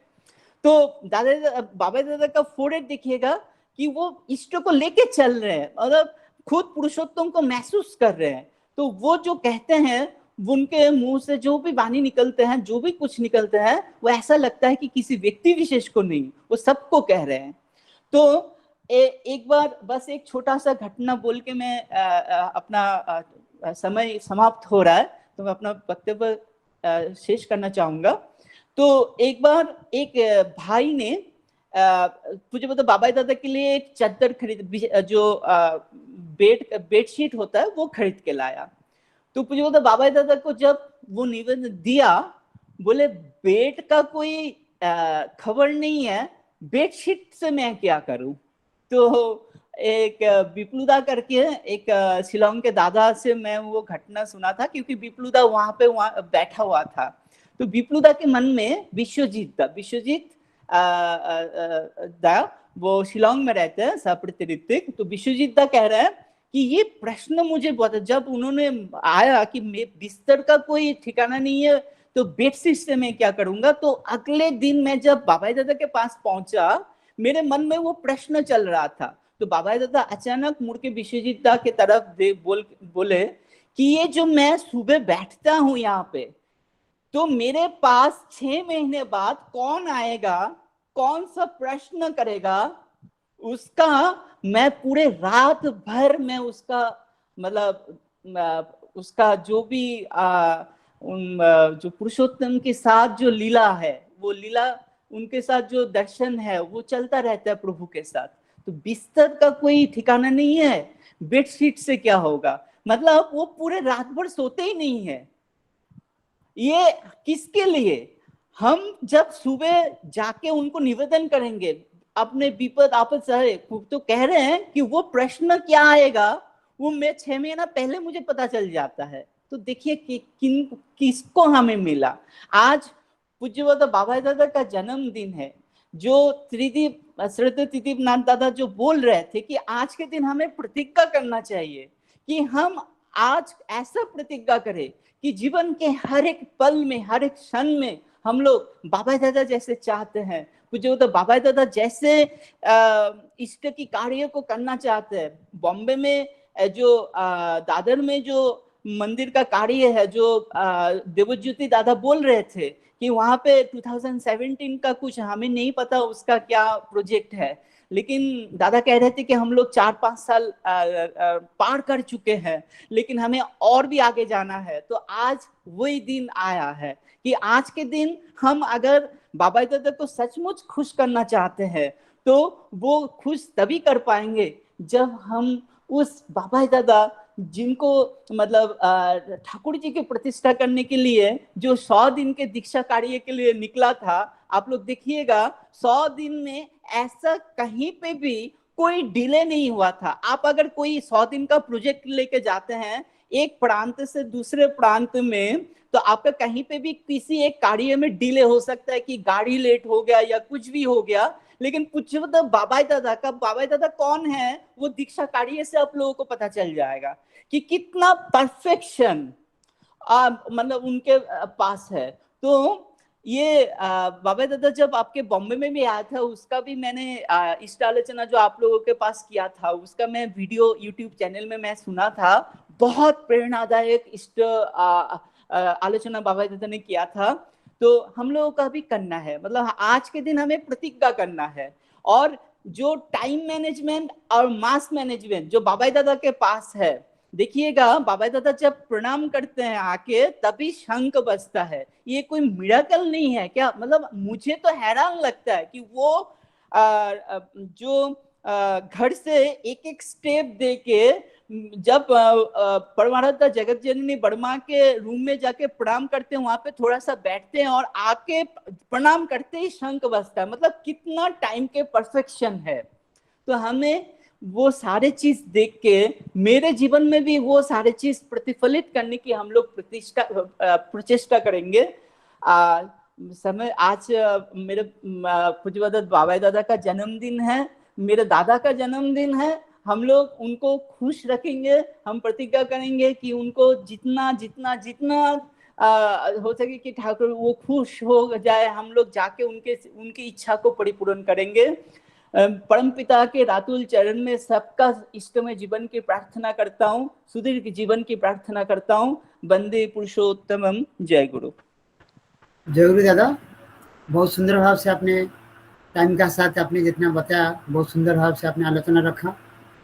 S10: तो बाबा दादा का फोरहेड देखिएगा कि वो इष्ट को लेके चल रहे हैं, मतलब खुद पुरुषोत्तम को महसूस कर रहे हैं। तो वो जो कहते हैं, उनके मुंह से जो भी वाणी निकलते हैं, जो भी कुछ निकलते हैं, वो ऐसा लगता है कि किसी व्यक्ति विशेष को नहीं, वो सबको कह रहे हैं। तो एक बार बस एक छोटा सा घटना बोल के मैं अपना समय समाप्त हो रहा है, तो मैं अपना वक्तव्य शेष करना चाहूंगा। तो एक बार एक भाई ने मुझे मतलब बाबा दादा के लिए एक चादर खरीद, जो बेडशीट होता है वो खरीद के लाया। तो मुझे मतलब बाबा दादा को जब वो निवेदन दिया, बोले बेड का कोई खबर नहीं है, बेडशीट से मैं क्या करूं। तो एक विप्लुदा करके एक शिलोंग के दादा से मैं वो घटना सुना था, क्योंकि विप्लुदा वहां बैठा हुआ था। तो विप्लुदा के मन में विश्वजीत दा वो शिलोंग में रहते हैं सप्रतिरितिक। तो विश्वजीत दा कह रहे हैं कि ये प्रश्न मुझे बहुत, जब उन्होंने आया कि बिस्तर का कोई ठिकाना नहीं है तो बेडशीट से मैं क्या करूंगा। तो अगले दिन मैं जब बाबा दादा के पास पहुंचा, मेरे मन में वो प्रश्न चल रहा था। तो बाबा दादा अचानक मुड़ के विश्वजीत दा के तरफ बोले कि ये जो मैं सुबह बैठता हूं यहाँ पे, तो मेरे पास 6 महीने बाद कौन आएगा, कौन सा प्रश्न करेगा, उसका मैं पूरे रात भर में उसका मतलब उसका जो भी जो पुरुषोत्तम के साथ जो लीला है, वो लीला उनके साथ जो दर्शन है वो चलता रहता है प्रभु के साथ। तो बिस्तर का कोई ठिकाना नहीं है, बेडशीट से क्या होगा, मतलब वो पूरे रात भर सोते ही नहीं है। ये किसके लिए? हम जब सुबह जाके उनको निवेदन करेंगे अपने विपद आपद सहे, तो कह रहे हैं कि वो प्रश्न क्या आएगा वो मैं 6 महीना पहले मुझे पता चल जाता है। तो देखिए कि किसको हमें मिला। आज पूज्यवत बाबा दादा का जन्मदिन है, जो त्रिदीप श्रद्धा त्रिदीप नाथ दादा जो बोल रहे थे कि आज के दिन हमें प्रतिज्ञा करना चाहिए कि हम आज ऐसा प्रतिज्ञा करें कि जीवन के हर एक पल में, हर एक क्षण में हम लोग बाबा दादा जैसे चाहते हैं, पूज्यवत बाबा दादा जैसे इष्ट की कार्य को करना चाहते हैं। बॉम्बे में जो दादर में जो मंदिर का कार्य है, जो देवज्योति दादा बोल रहे थे कि वहां पे 2017 का कुछ हमें नहीं पता उसका क्या प्रोजेक्ट है, लेकिन दादा कह रहे थे कि हम लोग 4-5 साल पार कर चुके हैं, लेकिन हमें और भी आगे जाना है। तो आज वही दिन आया है कि आज के दिन हम अगर बाबा दादा को सचमुच खुश करना चाहते हैं तो वो खुश तभी कर पाएंगे जब हम उस बाबा दादा जिनको मतलब ठाकुर जी की प्रतिष्ठा करने के लिए जो 100 दिन के दीक्षा कार्य के लिए निकला था, आप लोग देखिएगा 100 दिन में ऐसा कहीं पे भी कोई डिले नहीं हुआ था। आप अगर कोई 100 दिन का प्रोजेक्ट लेके जाते हैं एक प्रांत से दूसरे प्रांत में, तो आपका कहीं पे भी किसी एक कार्य में डिले हो सकता है कि गाड़ी लेट हो गया या कुछ भी हो गया, लेकिन पूज्यवत बाबा दादा कौन है वो दीक्षा कार्य से आप लोगों को पता चल जाएगा कि कितना परफेक्शन मतलब उनके पास है। तो ये बाबा दादा जब आपके बॉम्बे में भी आया था, उसका भी मैंने इष्ट आलोचना जो आप लोगों के पास किया था, उसका मैं वीडियो यूट्यूब चैनल में मैं सुना था। बहुत प्रेरणादायक इष्ट आलोचना बाबा दादा ने किया था। तो हम लोगों का भी करना है, मतलब आज के दिन हमें प्रतिज्ञा करना है। और जो टाइम मैनेजमेंट और मास मैनेजमेंट जो बाबा दादा के पास है, देखिएगा बाबा दादा जब प्रणाम करते हैं आके तभी शंख बजता है। ये कोई मिरेकल नहीं है क्या? मतलब मुझे तो हैरान लगता है कि वो जो घर से एक एक स्टेप दे के जब परमाराध्या जगत जननी वर्मा के रूम में जाके प्रणाम करते हैं, वहां पे थोड़ा सा बैठते हैं और आके प्रणाम करते ही शंख बजता है। मतलब कितना टाइम के परफेक्शन है। तो हमें वो सारे चीज देख के मेरे जीवन में भी वो सारे चीज प्रतिफलित करने की हम लोग प्रचेष्टा करेंगे। समय आज मेरे पूज्य बाबा दादा का जन्मदिन है, मेरे दादा का जन्मदिन है। हम लोग उनको खुश रखेंगे। हम प्रतिज्ञा करेंगे कि उनको जितना जितना जितना हो सके कि ठाकुर वो खुश हो जाए, हम लोग जाके उनकी इच्छा को परिपूर्ण करेंगे। परम पिता के रातुल चरण में सबका इष्टमय जीवन की प्रार्थना करता हूँ, सुदीर्घ जीवन की प्रार्थना करता हूँ। वंदे पुरुषोत्तमम। जय गुरु।
S4: जय गुरु दादा, बहुत सुंदर भाव से आपने टाइम का साथ आपने जितना बताया, बहुत सुंदर भाव से आपने आलोचना रखा।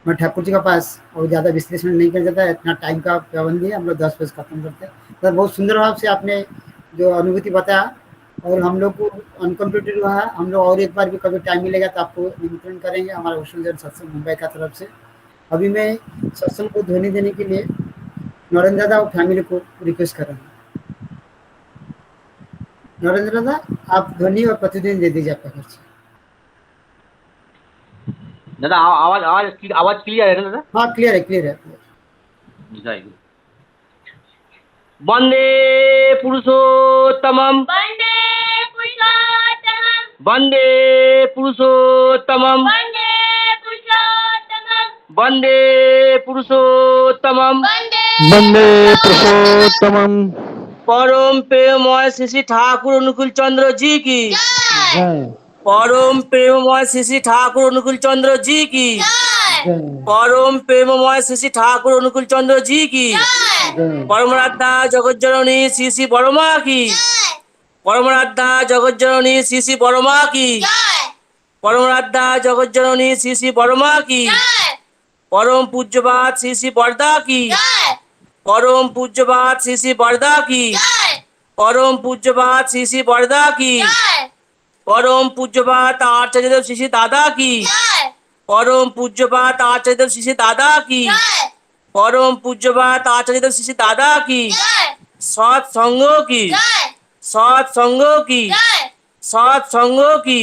S4: मैं ठाकुर जी के पास और ज़्यादा विश्लेषण नहीं कर जाता, इतना टाइम का पाबंदी है, हम लोग 10 बजे खत्म करते हैं। तो बहुत सुंदर भाव से आपने जो अनुभूति बताया और हम लोग को अनकम्प्लीटेड हुआ है। हम लोग और एक बार भी कभी टाइम मिलेगा तो आपको निमंत्रण करेंगे हमारा वैष्णो सत्संग मुंबई का तरफ से। अभी मैं सत्संग को ध्वनि देने के लिए नरेंद्र दादा और फैमिली को रिक्वेस्ट कर रहा हूँ। नरेंद्र दादा, आप ध्वनि और प्रतिदिन दे दीजिए आपका खर्च।
S11: दादा आवाज क्लियर है ना दादा?
S4: हाँ, क्लियर है, क्लियर है।
S11: जय गुरु। वंदे पुरुषोत्तमम,
S1: वंदे पुरुषोत्तमम,
S11: वंदे पुरुषोत्तमम,
S1: वंदे पुरुषोत्तमम,
S11: वंदे पुरुषोत्तमम,
S9: वंदे पुरुषोत्तमम।
S11: परम प्रेममय श्री श्री ठाकुर अनुकूल चंद्र जी की
S9: जय।
S11: परम प्रेममय श्री श्री ठाकुर अनुकूल चंद्र जी की
S9: जय।
S11: परम प्रेममय श्री श्री ठाकुर अनुकूल चंद्र जी की
S9: जय।
S11: परमराध्या जगत जननी श्री श्री वर्मा की परमराध्या जगत जननी श्री श्री वर्मा की परमराध्या जगत जननी श्री श्री वर्मा की परम पूज्यपाद श्री श्री बरदा की परम पूज्यपाद श्री श्री बरदा की परम पूज्यपाद श्री श्री बरदा की परम पूज्यपाद आचार्य श्री श्री दादा की परम पूज्यपाद आचार्य श्री श्री दादा की परम पूज्यपाद आचार्य श्री श्री दादा की सत्संगों की सत्संगों की सत्संगों की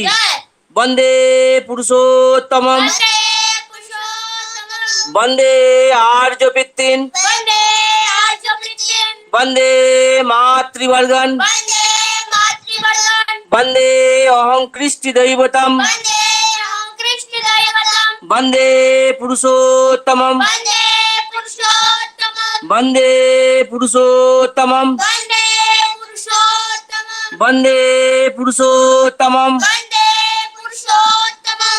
S11: वंदे पुरुषोत्तमम, वंदे आर्यवृत्तिं, वंदे मातृवर्गं, वंदे अहं कृष्ण दैवतम, वंदे पुरुषोत्तमम, वंदे पुरुषोत्तमम, वंदे पुरुषोत्तमम।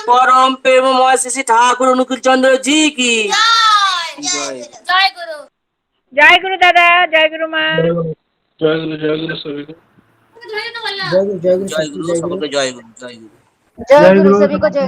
S11: परम प्रेममय श्री ठाकुर अनुकूल चंद्र जी की जय।
S1: जय गुरु।
S2: जय गुरु दादा, जय गुरु माँ।
S7: जय गुरु सभी को।
S4: जय गुरु, जय गुरु,
S11: जय गुरु सबको जय गुरु, जय गुरु।
S2: जय गुरु सभी को जय।